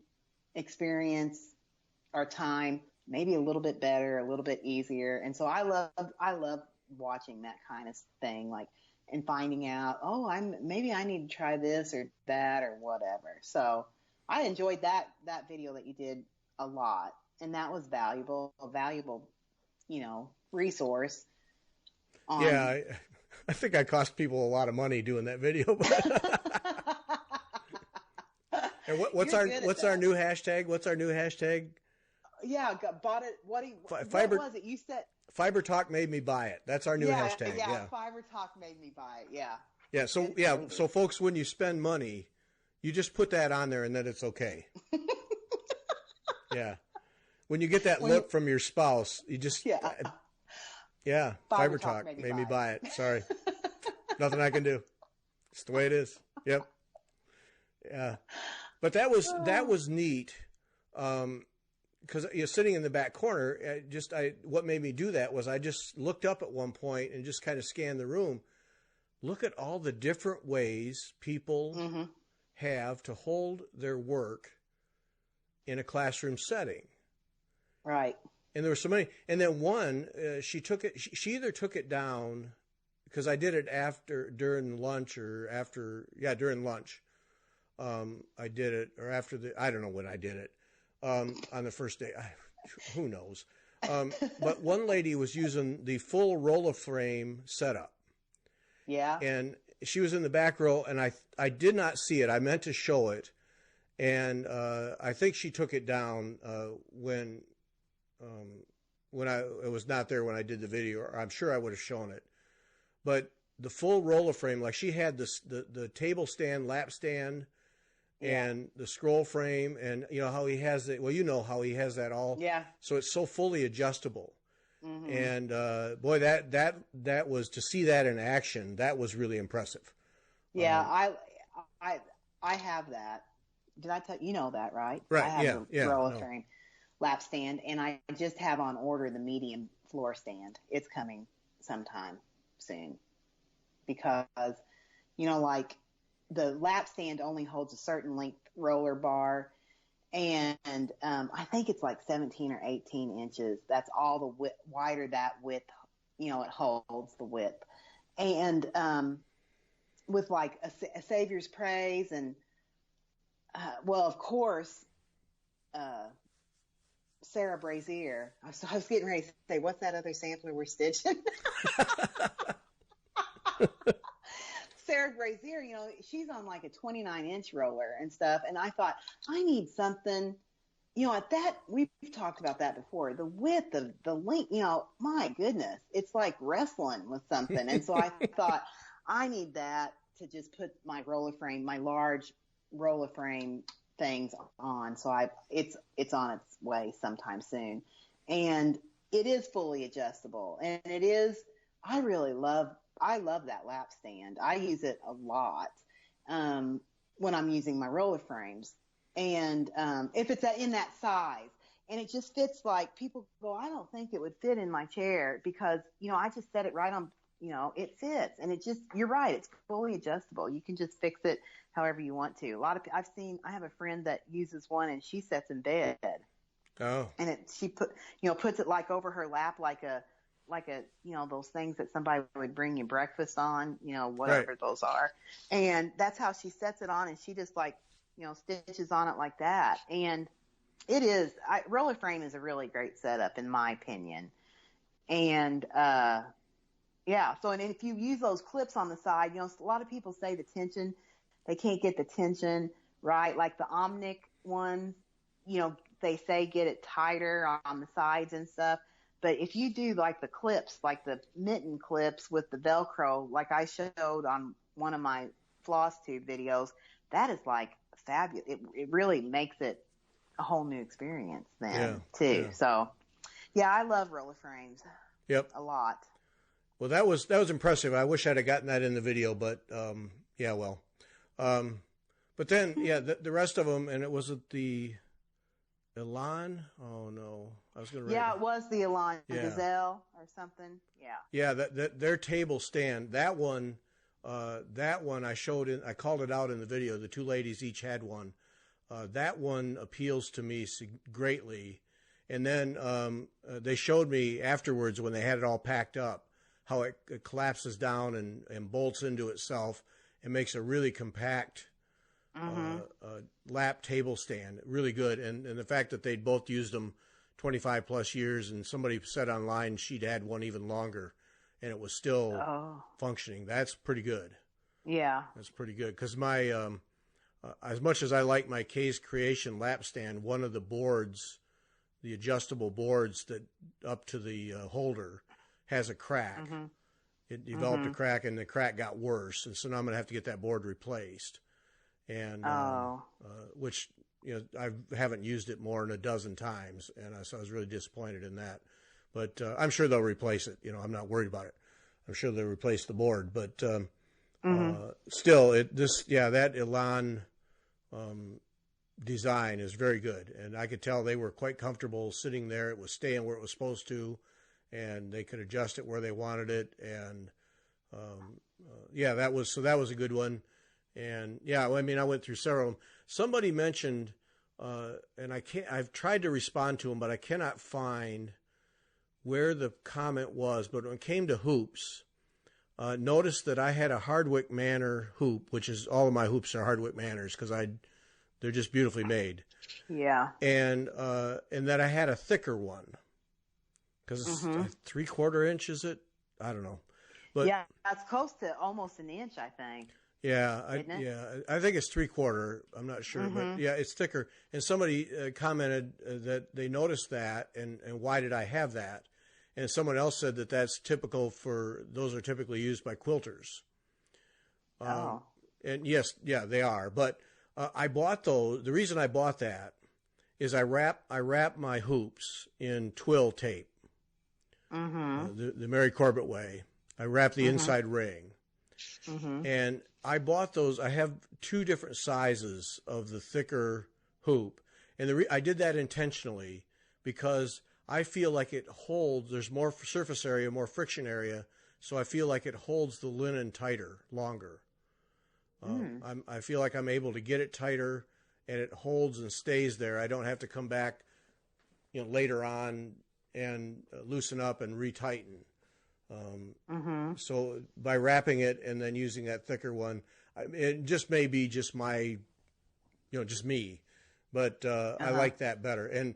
experience or time maybe a little bit better, a little bit easier. And so I love watching that kind of thing, like, and finding out, maybe I need to try this or that or whatever. So I enjoyed that video that you did a lot. And that was a valuable, resource. Yeah. I think I cost people a lot of money doing that video. And what's our new hashtag? What's our new hashtag? Yeah, bought it. What was it? You said Fiber Talk made me buy it. That's our new hashtag. Yeah, Fiber Talk made me buy it. Yeah. Yeah. So folks, when you spend money, you just put that on there, and then it's okay. Yeah. When you get that look from your spouse, you just Fiber Talk made me buy it. Sorry, nothing I can do. It's the way it is. Yep. Yeah. But that was neat. Because you're sitting in the back corner, what made me do that was I just looked up at one point and just kind of scanned the room. Look at all the different ways people have to hold their work in a classroom setting. Right. And there were so many. And then one, she either took it down because I did it during lunch. I did it, or after I don't know when I did it. On the first day, who knows? But one lady was using the full roller frame setup. Yeah. And she was in the back row, and I did not see it. I meant to show it, and I think she took it down when it was not there when I did the video. Or I'm sure I would have shown it, but the full roller frame, like she had the table stand, lap stand, and the scroll frame, and you know how he has it. Well, you know how he has that all. Yeah. So it's so fully adjustable. Mm-hmm. And boy, that was, to see that in action, that was really impressive. Yeah, I have that. Did I tell you know that, right? Right. I have a roller frame lap stand, and I just have on order the medium floor stand. It's coming sometime soon because, you know, like the lap stand only holds a certain length roller bar, and I think it's like 17 or 18 inches. That's all the width, wider that width, you know, it holds the width. And with like a Savior's Praise and, well, of course, Sarah Brazier. I was getting ready to say, what's that other sampler we're stitching? Sarah Brazier, you know, she's on like a 29-inch roller and stuff. And I thought, I need something, you know, at that, we've talked about that before. The width of the length, you know, my goodness, it's like wrestling with something. And so I thought, I need that to just put my roller frame, my large roller frame things on. So it's on its way sometime soon. And it is fully adjustable. And it is, I love that lap stand. I use it a lot when I'm using my roller frames. And if it's in that size, and it just fits, like people go, I don't think it would fit in my chair because, you know, I just set it right on, you know, it fits. And it just, you're right, it's fully adjustable. You can just fix it however you want to. I have a friend that uses one and she sets in bed. Oh. And she puts it like over her lap, like a, you know, those things that somebody would bring you breakfast on, you know, whatever those are. And that's how she sets it on. And she just like, you know, stitches on it like that. And it is, roller frame is a really great setup in my opinion. And, yeah. So, and if you use those clips on the side, you know, a lot of people say the tension, they can't get the tension right. Like the Omnic ones, you know, they say get it tighter on the sides and stuff. But if you do like the clips, like the mitten clips with the Velcro, like I showed on one of my floss tube videos, that is like fabulous. It really makes it a whole new experience then too. Yeah. So yeah, I love roller frames. Yep. A lot. Well, that was impressive. I wish I'd have gotten that in the video, but yeah, well. But then, yeah, the rest of them, and it was the Elan? Oh no, I was going to. Yeah, it was the Elan Gazelle or something. Yeah. Yeah, that their table stand. That one I showed I called it out in the video. The two ladies each had one. That one appeals to me greatly. And then they showed me afterwards when they had it all packed up how it collapses down and bolts into itself and makes a really compact lap table stand. Really good. And the fact that they'd both used them 25 plus years, and somebody said online she'd had one even longer and it was still functioning. That's pretty good. Yeah. That's pretty good. Because my, as much as I like my K's Creation lap stand, one of the boards, the adjustable boards that up to the holder, has a crack. Mm-hmm. It developed a crack, and the crack got worse, and so now I'm going to have to get that board replaced. And which, you know, I haven't used it more than a dozen times, and so I was really disappointed in that. But I'm sure they'll replace it. You know, I'm not worried about it. I'm sure they'll replace the board, but still, that Elan design is very good, and I could tell they were quite comfortable sitting there. It was staying where it was supposed to, and they could adjust it where they wanted it. And that was a good one. And yeah, I mean, I went through several of them. Somebody mentioned, and I've tried to respond to them, but I cannot find where the comment was. But when it came to hoops, notice that I had a Hardwick Manor hoop, which is all of my hoops are Hardwick Manors because they're just beautifully made. Yeah. And that I had a thicker one because it's 3/4 inch, is it? I don't know. But yeah, that's close to almost an inch, I think. yeah, Isn't it? I think it's 3/4. I'm not sure, but yeah, it's thicker. And somebody commented that they noticed that, and why did I have that? And someone else said that that's typical for those are typically used by quilters. Oh. And yes, yeah, they are. But I bought those. The reason I bought that is I wrap my hoops in twill tape, the Mary Corbett way. I wrap the inside ring, and I bought those. I have 2 different sizes of the thicker hoop, and I did that intentionally because I feel like it holds. There's more surface area, more friction area, so I feel like it holds the linen tighter, longer. I feel like I'm able to get it tighter, and it holds and stays there. I don't have to come back, later on and loosen up and retighten. So by wrapping it and then using that thicker one, it just may be just my, just me, but I like that better. And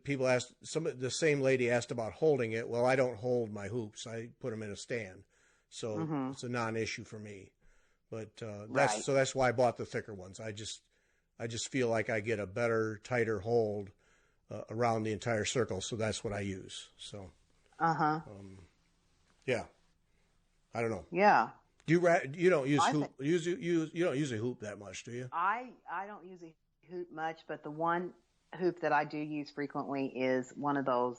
people asked the same lady asked about holding it. Well, I don't hold my hoops. I put them in a stand, so it's a non-issue for me. But that's why I bought the thicker ones. I just feel like I get a better, tighter hold around the entire circle. So that's what I use. So. Yeah, I don't know. Yeah. You don't use you don't use a hoop that much, do you? I don't use a hoop much, but the one hoop that I do use frequently is one of those.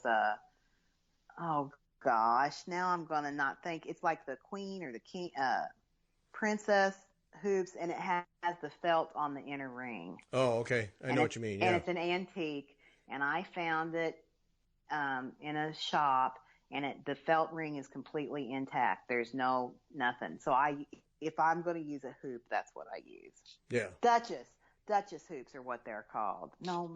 Oh gosh, now I'm gonna not think. It's like the queen or the king, princess hoops, and it has the felt on the inner ring. Oh, okay. I know what you mean. Yeah. And it's an antique, and I found it in a shop. And the felt ring is completely intact. There's nothing. So if I'm going to use a hoop, that's what I use. Yeah. Duchess hoops are what they're called. No,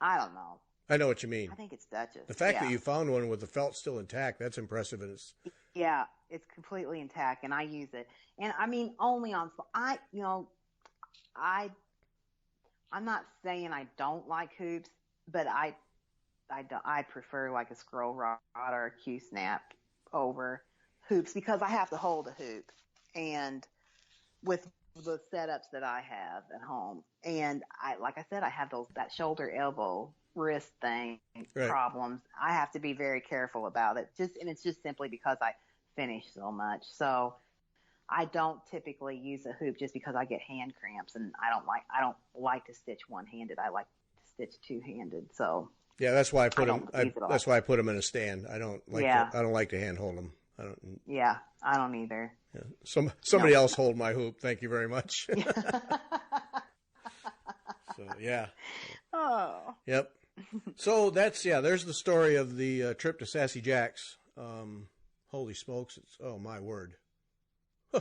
I don't know. I know what you mean. I think it's Duchess. The fact that you found one with the felt still intact, that's impressive. And it's completely intact, and I use it. And I mean, only on I'm not saying I don't like hoops, but I prefer like a scroll rod or a Q-snap over hoops because I have to hold a hoop, and with the setups that I have at home, and like I said, I have that shoulder, elbow, wrist thing problems. I have to be very careful about it. And it's just simply because I finish so much. So I don't typically use a hoop just because I get hand cramps, and I don't like to stitch one-handed. I like to stitch two-handed. So. Yeah, that's why I put them. That's why I put them in a stand. I don't like. I don't like to hand hold them. I don't. Yeah, I don't either. Yeah. Somebody else hold my hoop. Thank you very much. So yeah. Oh. Yep. So there's the story of the trip to Sassy Jack's. Holy smokes! Oh my word. I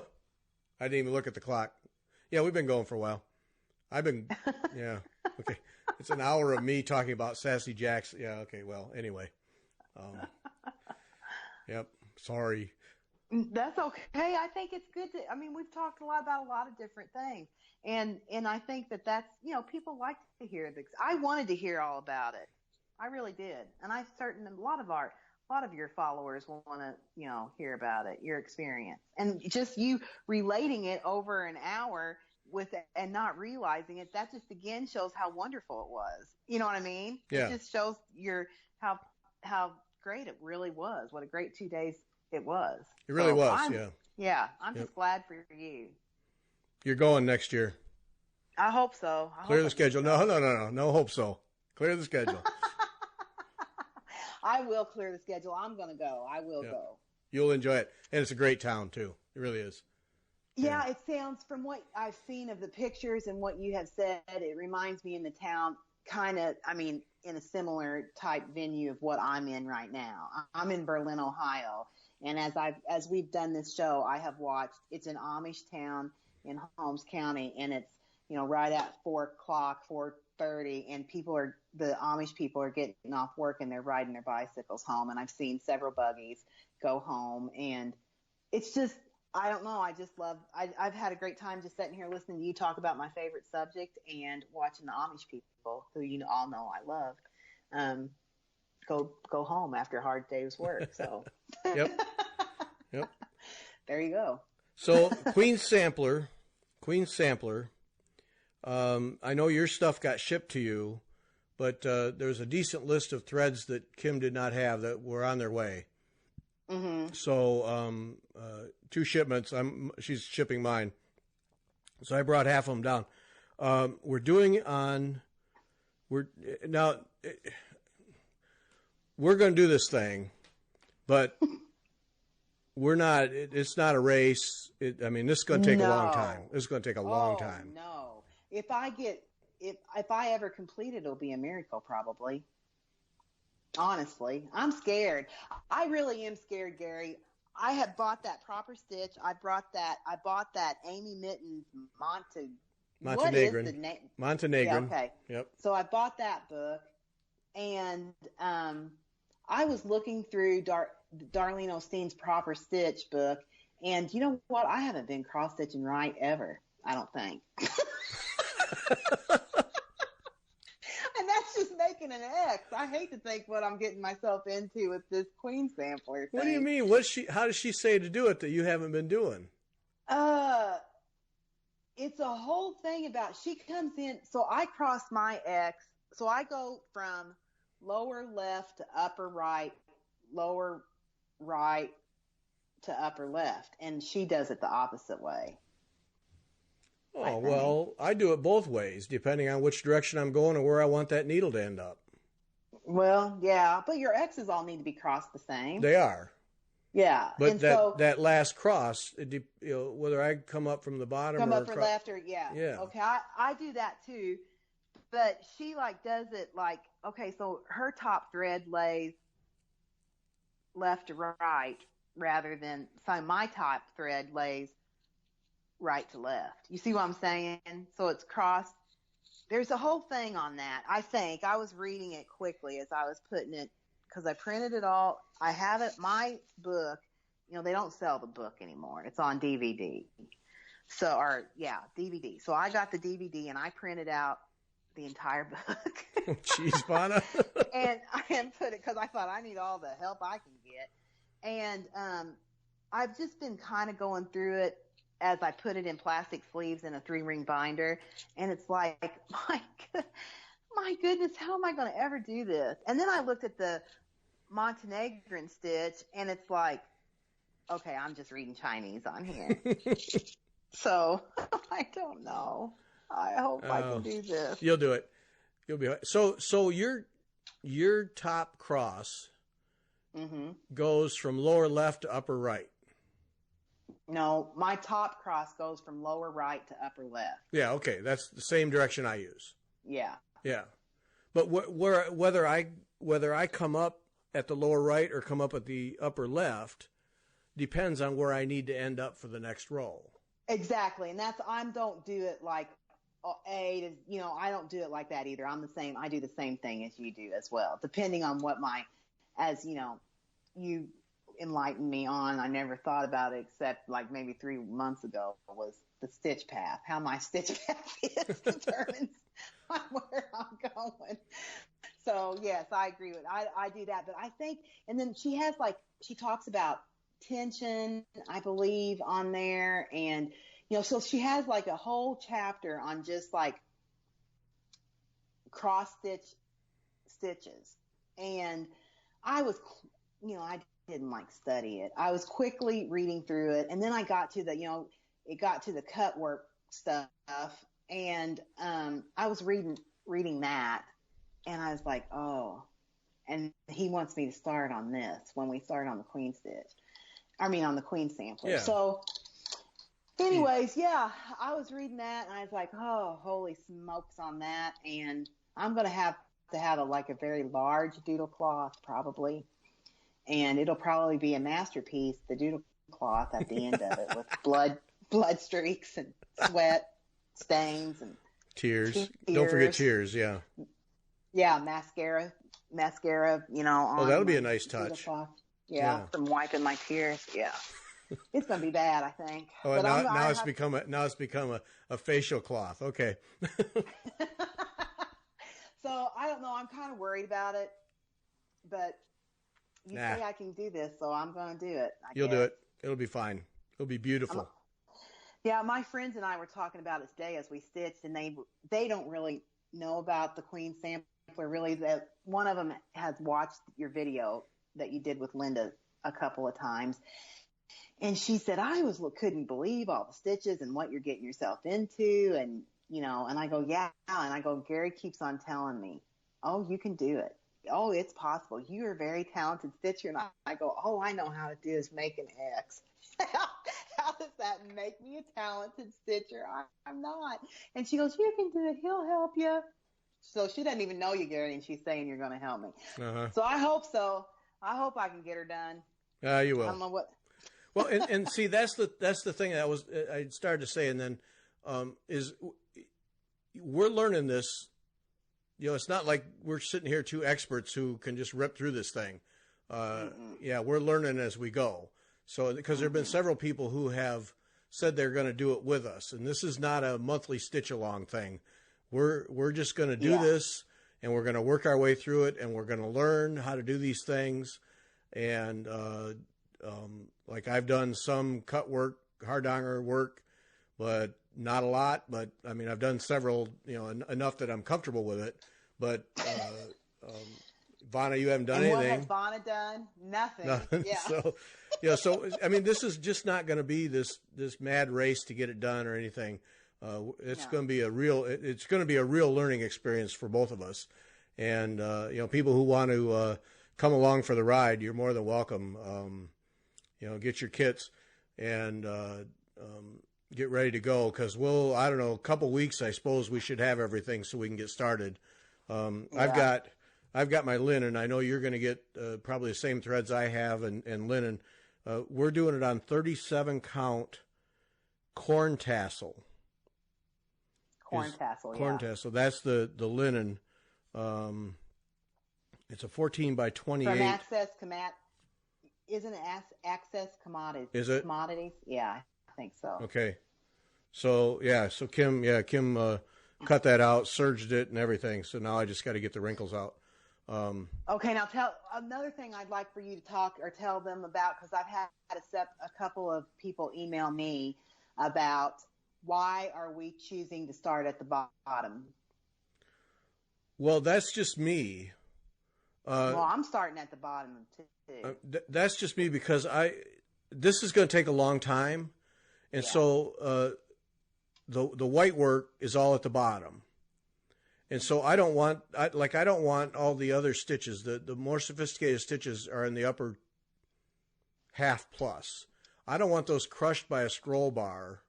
didn't even look at the clock. Yeah, we've been going for a while. Yeah. Okay. It's an hour of me talking about Sassy Jack's. Yeah, okay, well, anyway. Yep, sorry. That's okay. I think it's good we've talked a lot about a lot of different things. And I think that's, people like to hear this. I wanted to hear all about it. I really did. And a lot of your followers will want to, hear about it, your experience. And just you relating it over an hour and not realizing it, that just again shows how wonderful it was. You know what I mean? Yeah. It just shows how great it really was. What a great 2 days it was. It really was. Yeah. I'm just glad for you. You're going next year. I hope so. Clear the schedule. No hope so. Clear the schedule. I will clear the schedule. I'm going to go. I will go. You'll enjoy it. And it's a great town too. It really is. Yeah, it sounds, from what I've seen of the pictures and what you have said, it reminds me in the town kind of, in a similar type venue of what I'm in right now. I'm in Berlin, Ohio. And as we've done this show, I have watched, it's an Amish town in Holmes County, and it's, right at 4:30, and the Amish people are getting off work and they're riding their bicycles home. And I've seen several buggies go home, and it's just, I don't know. I just love, I've had a great time just sitting here listening to you talk about my favorite subject and watching the Amish people, who all know I love, go home after a hard day's work. So. Yep. Yep. There you go. So Queen Sampler. I know your stuff got shipped to you, but there's a decent list of threads that Kim did not have that were on their way. Mm-hmm. So 2 shipments. She's shipping mine. So I brought half of them down. We're going to do this thing, but we're not. It's not a race. This is going to take a long time. It's going to take a long time. No, if I ever complete it, it'll be a miracle, probably. Honestly, I'm scared. I really am scared, Gary. I had bought that Proper Stitch. I bought that Amy Mittens Montenegrin. What is the name? Montenegrin. Yeah, okay. Yep. So I bought that book, and I was looking through Darlene Osteen's Proper Stitch book, and you know what? I haven't been cross-stitching right ever, I don't think. And that's just making an X. I hate to think what I'm getting myself into with this Queen Sampler thing. What do you mean? How does she say to do it that you haven't been doing? It's a whole thing about, she comes in, so I cross my X, so I go from lower left to upper right, lower right to upper left, and she does it the opposite way. Oh, well, I do it both ways, depending on which direction I'm going and where I want that needle to end up. Well, yeah, but your X's all need to be crossed the same. They are. Yeah. But that last cross, whether I come up from the bottom come or up or left or, yeah. Okay, I do that too. But she does it okay, so her top thread lays left to right rather than, so my top thread lays right to left. You see what I'm saying? So it's crossed. There's a whole thing on that. I think I was reading it quickly as I was putting it, because I printed it all. I have it, my book, they don't sell the book anymore. It's on DVD. DVD. So I got the DVD and I printed out the entire book. Jeez, Vanna. and put it, because I thought I need all the help I can get. And I've just been kind of going through it as I put it in plastic sleeves in a 3-ring binder. And it's like, my goodness, how am I going to ever do this? And then I looked at the Montenegrin stitch, and it's like, okay, I'm just reading Chinese on here. So I don't know. I hope I can do this. You'll do it. You'll be so your top cross goes from lower left to upper right. No, my top cross goes from lower right to upper left. Yeah, okay, that's the same direction I use. Yeah. Yeah, but whether I come up at the lower right or come up at the upper left depends on where I need to end up for the next row. Exactly, and I don't do it like I don't do it like that either. I'm the same. I do the same thing as you do as well, depending on what you enlightened me on. I never thought about it except like maybe 3 months ago was the stitch path. How my stitch path is determines where I'm going. So yes, I agree with I do that, but I think, and then she talks about tension, I believe, on there, and so she has like a whole chapter on just like cross stitches, and I was, I didn't study it. I was quickly reading through it, and then I got to it got to the cut work stuff, and I was reading that, and I was like, oh, and he wants me to start on this when we start on the Queen Sampler. Yeah. So anyways, I was reading that, and I was like, oh, holy smokes on that, and I'm going to have a very large doodle cloth probably, and it'll probably be a masterpiece, the doodle cloth at the end of it with blood streaks and sweat stains and tears. Don't forget tears. Yeah. Yeah, mascara. On that'll be a nice touch. Yeah, from wiping my tears. Yeah, it's gonna be bad, I think. Oh, but now it's become a facial cloth. Okay. So I don't know. I'm kind of worried about it, but you say I can do this, so I'm gonna do it. You'll do it. It'll be fine. It'll be beautiful. Yeah, my friends and I were talking about it today as we stitched, and they don't really know about the Queen Sampler. Really, that one of them has watched your video that you did with Linda a couple of times, and she said, couldn't believe all the stitches and what you're getting yourself into, and and I go, yeah, and I go, Gary keeps on telling me, oh, you can do it. Oh, it's possible. You are a very talented stitcher. And I go, oh, I know how to do is make an X. How does that make me a talented stitcher? I'm not. And she goes, you can do it. He'll help you. So she doesn't even know you, Gary, and she's saying you're going to help me. Uh-huh. So I hope so. I hope I can get her done. You will. I don't know what. Well, and see, that's the thing I started to say, and then is we're learning this. It's not like we're sitting here two experts who can just rip through this thing. Yeah, we're learning as we go. So, because there have been several people who have said they're going to do it with us, and this is not a monthly stitch along thing. We're just going to do this, and we're going to work our way through it, and we're going to learn how to do these things. And like I've done some cut work, hardanger work, but not a lot. But I mean, I've done several, enough that I'm comfortable with it. But Vanna, you haven't done anything. What has Vanna done? Nothing. Yeah. So I mean, this is just not going to be this mad race to get it done or anything. It's going to be a real learning experience for both of us. And people who want to come along for the ride, you're more than welcome. Get your kits and get ready to go, because I don't know, a couple weeks, I suppose we should have everything so we can get started. I've got my linen. I know you're going to get probably the same threads I have and linen. We're doing it on 37 count corn tassel. Corn tassel. That's the linen. It's a 14 by 28. From isn't it Access Commodities? Is it? Commodities? Yeah, I think so. Okay. So Kim cut that out, serged it and everything. So now I just got to get the wrinkles out. Okay, now tell another thing I'd like for you to talk or tell them about, because I've had a couple of people email me about why are we choosing to start at the bottom. Well, that's just me. Well, I'm starting at the bottom too. That's just me because this is going to take a long time, and so the white work is all at the bottom. And so I don't want all the other stitches. The more sophisticated stitches are in the upper half plus. I don't want those crushed by a scroll bar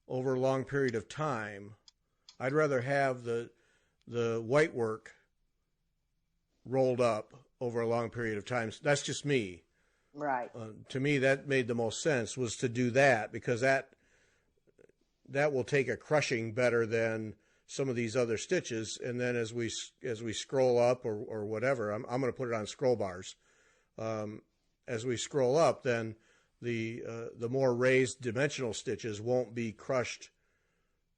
over a long period of time. I'd rather have the white work rolled up over a long period of time. That's just me. Right. To me, that made the most sense, was to do that, because that will take a crushing better than some of these other stitches. And then as we scroll up or whatever, I'm going to put it on scroll bars. As we scroll up, then the more raised dimensional stitches won't be crushed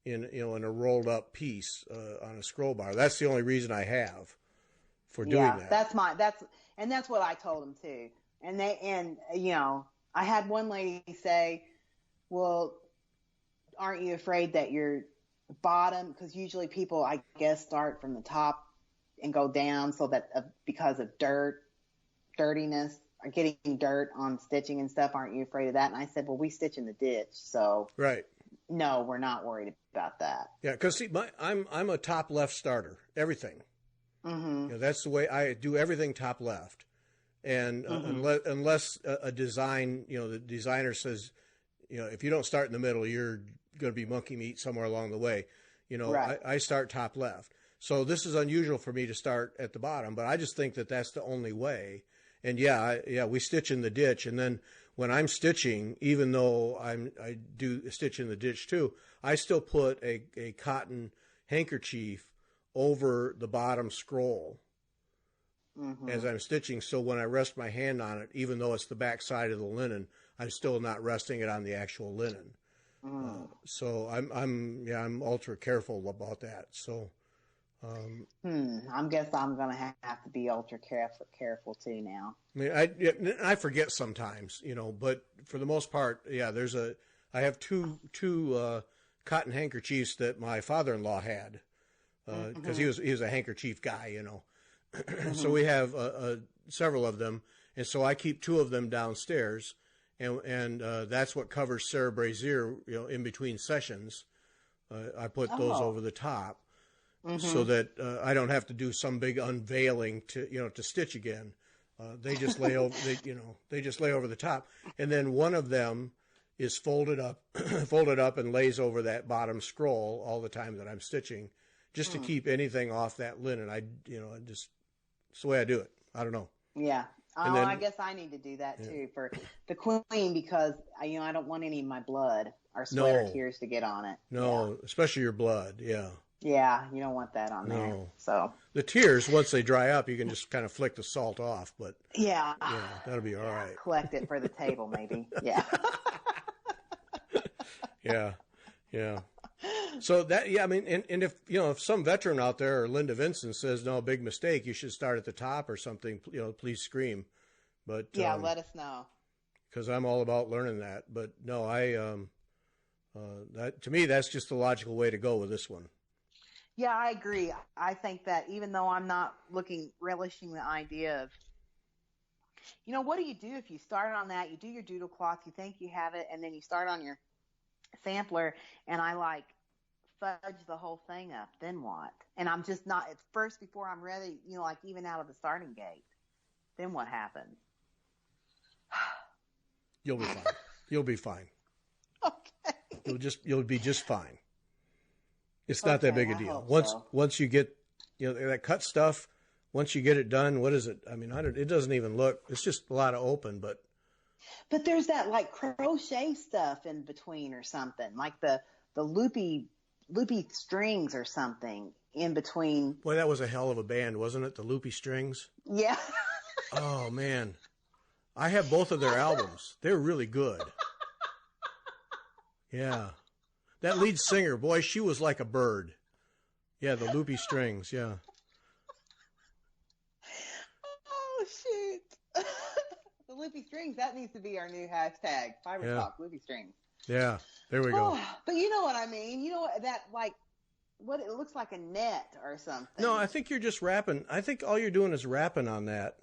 in a rolled up piece on a scroll bar. That's the only reason I have for doing that. That's what I told them too. And I had one lady say, well, aren't you afraid that your bottom, because usually people, I guess, start from the top and go down, so that because of dirtiness or getting dirt on stitching and stuff, aren't you afraid of that? And I said, well, we stitch in the ditch, so right. No, we're not worried about that. Yeah, because see, I'm a top left starter, everything. Mm-hmm. That's the way I do everything, top left. And unless a design, the designer says, if you don't start in the middle, you're going to be monkey meat somewhere along the way. Right. I start top left. So this is unusual for me to start at the bottom, but I just think that that's the only way. And we stitch in the ditch. And then when I'm stitching, even though I do stitch in the ditch too, I still put a cotton handkerchief over the bottom scroll as I'm stitching. So when I rest my hand on it, even though it's the back side of the linen, I'm still not resting it on the actual linen. So I'm ultra careful about that. So I guess I'm going to have to be ultra careful too now. I mean, I forget sometimes, but for the most part, yeah. I have two cotton handkerchiefs that my father-in-law had because he was a handkerchief guy, So we have several of them, and so I keep two of them downstairs, and that's what covers Sarah Brazier, in between sessions. I put those over the top. So that I don't have to do some big unveiling to stitch again. They just lay over, they just lay over the top, and then one of them is folded up, and lays over that bottom scroll all the time that I'm stitching, just to keep anything off that linen. It's the way I do it. I don't know. Yeah. And then, I guess I need to do that too for the queen because I don't want any of my blood or sweat or tears to get on it. No, especially your blood. Yeah. Yeah, you don't want that on there. So the tears, once they dry up, you can just kind of flick the salt off. But yeah, that'll be all right. Collect it for the table, maybe. Yeah. yeah. So that, I mean, and if some veteran out there or Linda Vincent says no, big mistake, you should start at the top or something. Please scream. But let us know. Because I'm all about learning that. But no, that to me that's just the logical way to go with this one. Yeah, I agree. I think that even though I'm not relishing the idea of, what do you do if you start on that? You do your doodle cloth, you think you have it, and then you start on your sampler, and I fudge the whole thing up. Then what? And I'm just not at first before I'm ready. Even out of the starting gate. Then what happens? You'll be fine. You'll be fine. Okay. You'll be just fine. It's not that big a deal. Once you get, that cut stuff, once you get it done, what is it? I mean, it doesn't even look, it's just a lot of open, but there's that crochet stuff in between or something, like the loopy strings or something in between. Boy, that was a hell of a band, wasn't it? The Loopy Strings. Yeah. Oh man. I have both of their albums. They're really good. Yeah. That lead singer, boy, she was like a bird. Yeah, the Loopy Strings, yeah. Oh, shoot. The Loopy Strings, that needs to be our new hashtag. Fiber Talk, Loopy Strings. Yeah, there we go. But you know what I mean. That, what it looks like a net or something. No, I think you're just wrapping. I think all you're doing is wrapping on that.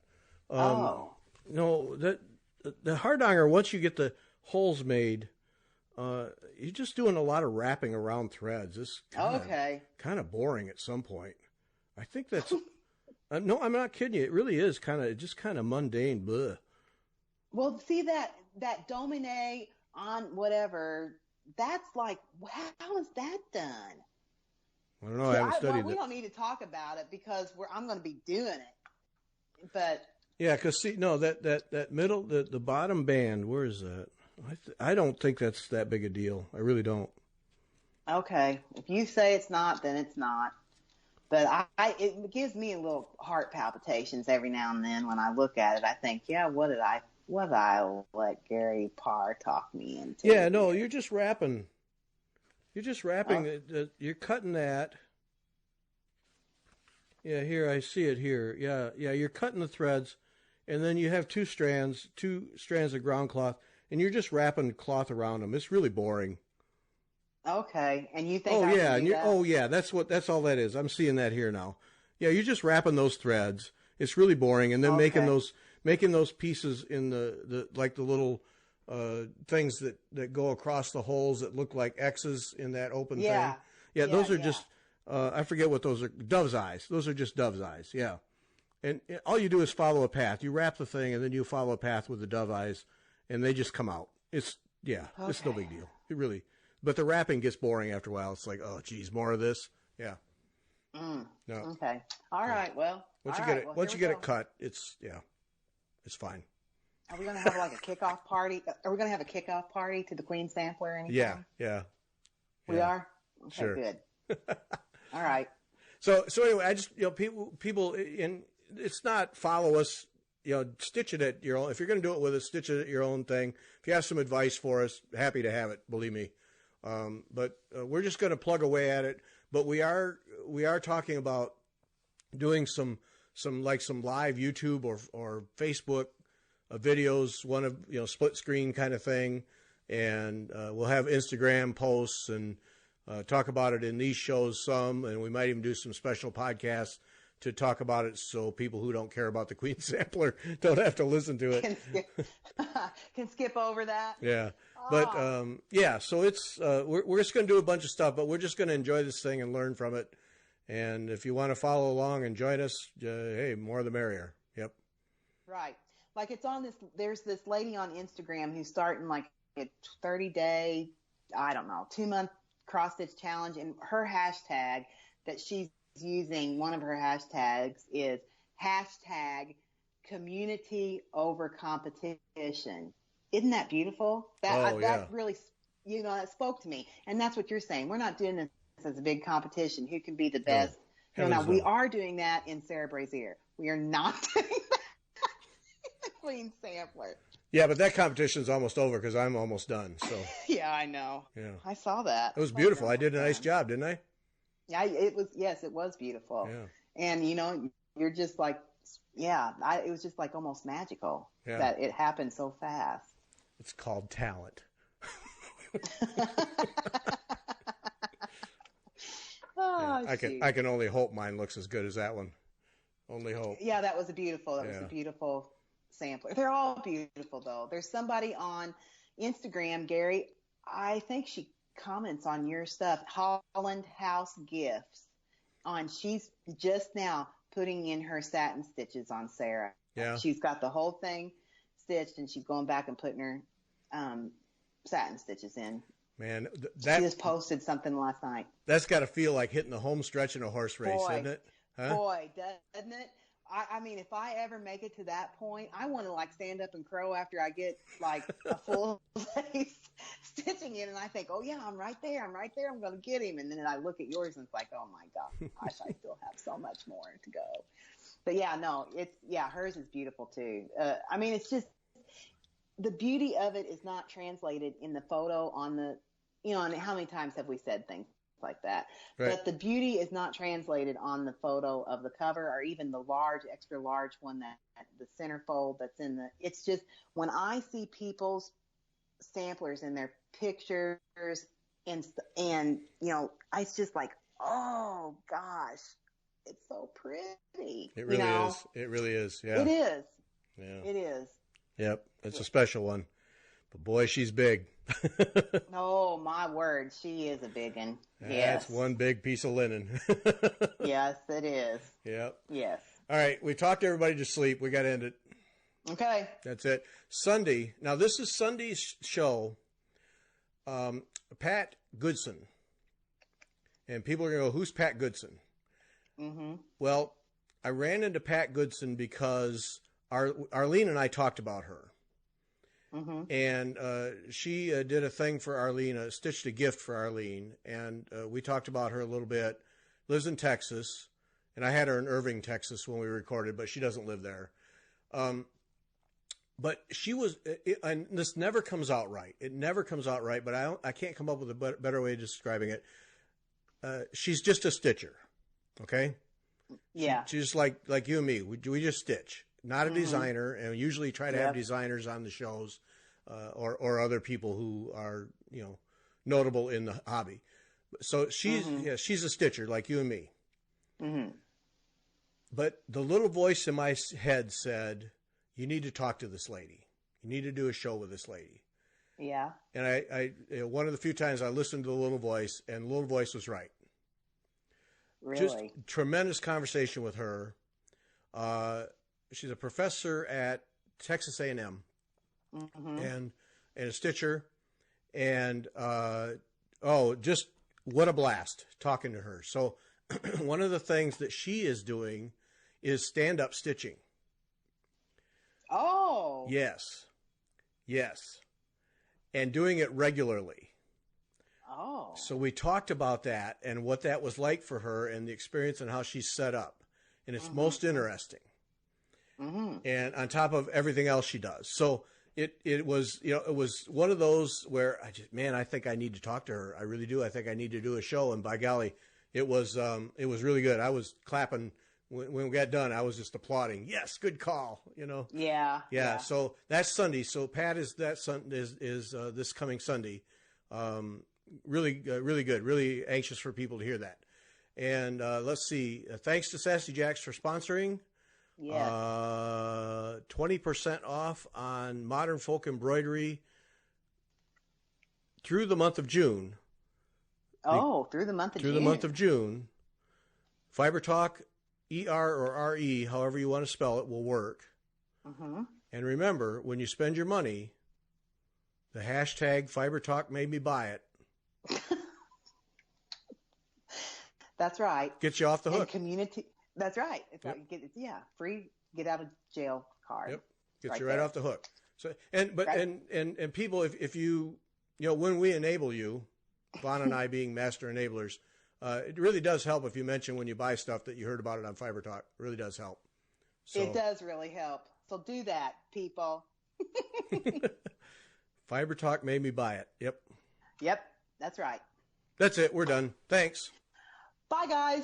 No, the hardanger, once you get the holes made, you're just doing a lot of wrapping around threads. It's kind of boring at some point. I think that's no, I'm not kidding you. It really is kind of mundane. Bleh. Well, see that domine on whatever. That's how is that done? I don't know. I haven't studied it. We don't need to talk about it because I'm going to be doing it. But yeah, because see, no, that middle, the bottom band. Where is that? I don't think that's that big a deal. I really don't. Okay. If you say it's not, then it's not. But it gives me a little heart palpitations every now and then when I look at it. I think, what did I let Gary Parr talk me into? Yeah, no, you're just wrapping. You're just wrapping. You're cutting that. Yeah, here, I see it here. Yeah, you're cutting the threads, and then you have two strands of ground cloth. And you're just wrapping cloth around them. It's really boring. Okay, and you think? That's all that is. I'm seeing that here now. Yeah, you're just wrapping those threads. It's really boring, and then making those pieces in the little things that go across the holes that look like X's in that open thing. Yeah, those are just I forget what those are. Dove's eyes. Those are just dove's eyes. Yeah, and all you do is follow a path. You wrap the thing, and then you follow a path with the dove eyes. And they just come out. It's no big deal. It really, but the wrapping gets boring after a while. It's like, oh, geez, more of this. Yeah. No. Okay. All right. Well, once you get it cut, it's fine. Are we going to have a kickoff party? Are we going to have a kickoff party to the Queen Sampler anytime? Yeah. We are? Okay, sure. Good. All right. So anyway, I just, people, and it's not follow us. Stitch it at your own. If you're going to do it with us, stitch it at your own thing. If you have some advice for us, happy to have it. Believe me. But we're just going to plug away at it. but we are talking about doing some live YouTube or Facebook videos, one of split screen kind of thing, and we'll have Instagram posts and talk about it in these shows some, and we might even do some special podcasts to talk about it so people who don't care about the Queen Sampler don't have to listen to it. Can skip over that. Yeah. But, so it's, we're just going to do a bunch of stuff, but we're just going to enjoy this thing and learn from it. And if you want to follow along and join us, hey, more the merrier. Yep. Right. Like there's this lady on Instagram who's starting like a 30-day, 2-month cross-stitch challenge. And her hashtag that she's using, one of her hashtags is #community over competition. Isn't that beautiful? That really, that spoke to me. And that's what you're saying. We're not doing this as a big competition. Who can be the best? No, we are doing that in Sarah Brazier. We are not doing that in the Queen Sampler. Yeah, but that competition's almost over because I'm almost done. So yeah, I know. Yeah, I saw that. It was beautiful. I did a nice job, didn't I? Yeah, it was. Yes, it was beautiful. Yeah. And you're just like, it was just like almost magical that it happened so fast. It's called talent. I can only hope mine looks as good as that one. Only hope. Yeah, that was a beautiful sampler. They're all beautiful though. There's somebody on Instagram, Gary, I think she comments on your stuff, Holland House Gifts. She's just now putting in her satin stitches on Sarah. Yeah. She's got the whole thing stitched and she's going back and putting her satin stitches in. Man, she just posted something last night. That's got to feel like hitting the home stretch in a horse race, isn't it? Huh? Boy, doesn't it? I mean, if I ever make it to that point, I want to like stand up and crow after I get like a full face stitching in, and I think, oh yeah, I'm right there, I'm going to get him, and then I look at yours and it's like, oh my gosh, I still have so much more to go. But yeah, no, hers is beautiful too. I mean, it's just the beauty of it is not translated in the photo on the, and how many times have we said things like that? Right. But the beauty is not translated on the photo of the cover or even the extra large one that the centerfold that's in it's just when I see people's samplers in their pictures and it's just like, oh gosh, it's so pretty. It really is. It really is. Yeah. It is. Yeah. It is. Yep. It's a special one. But boy, she's big. Oh, my word. She is a big one. That's one big piece of linen. Yes, it is. Yep. Yes. All right. We talked everybody to sleep. We got to end it. Okay. That's it. Sunday. Now, this is Sunday's show. Pat Goodson. And people are going to go, who's Pat Goodson? Mm-hmm. Well, I ran into Pat Goodson because Arlene and I talked about her. Mm-hmm. And she did a thing for Arlene, stitched a gift for Arlene, and we talked about her a little bit. Lives in Texas, and I had her in Irving, Texas when we recorded, but she doesn't live there. But she was, and this never comes out right. It never comes out right, but I can't come up with a better way of describing it. She's just a stitcher, okay? Yeah. She's just like you and me. We just stitch. Not a designer, and we usually try to have designers on the shows, or other people who are, notable in the hobby. So she's a stitcher like you and me. Mm-hmm. But the little voice in my head said, you need to talk to this lady. You need to do a show with this lady. Yeah. And I one of the few times I listened to the little voice, and the little voice was right. Really? Just tremendous conversation with her. She's a professor at Texas A&M, and a stitcher, and just what a blast talking to her. So one of the things that she is doing is stand-up stitching. Oh. Yes, and doing it regularly. Oh. So we talked about that and what that was like for her and the experience and how she's set up, and it's most interesting. Mm-hmm. And on top of everything else she does. So it was, it was one of those where I think I need to talk to her. I really do. I think I need to do a show. And by golly, it was really good. I was clapping when we got done. I was just applauding. Yes, good call. Yeah. So that's Sunday. So Pat is this coming Sunday. Really good. Really anxious for people to hear that. And let's see. Thanks to Sassy Jacks for sponsoring. Yes. 20% off on modern folk embroidery through the month of June. Through the month of June. Through the month of June. Fiber Talk, ER or RE, however you want to spell it, will work. Mm-hmm. And remember, when you spend your money, the hashtag Fiber Talk made me buy it. That's right. Gets you off the hook. And community. That's right. It's like free get out of jail card. Yep. Gets you right off the hook. So and people, if you when we enable you, Vaughn and I being master enablers, it really does help if you mention when you buy stuff that you heard about it on Fiber Talk. It really does help. So, it does really help. So do that, people. Fiber Talk made me buy it. Yep. Yep. That's right. That's it. We're done. Thanks. Bye, guys.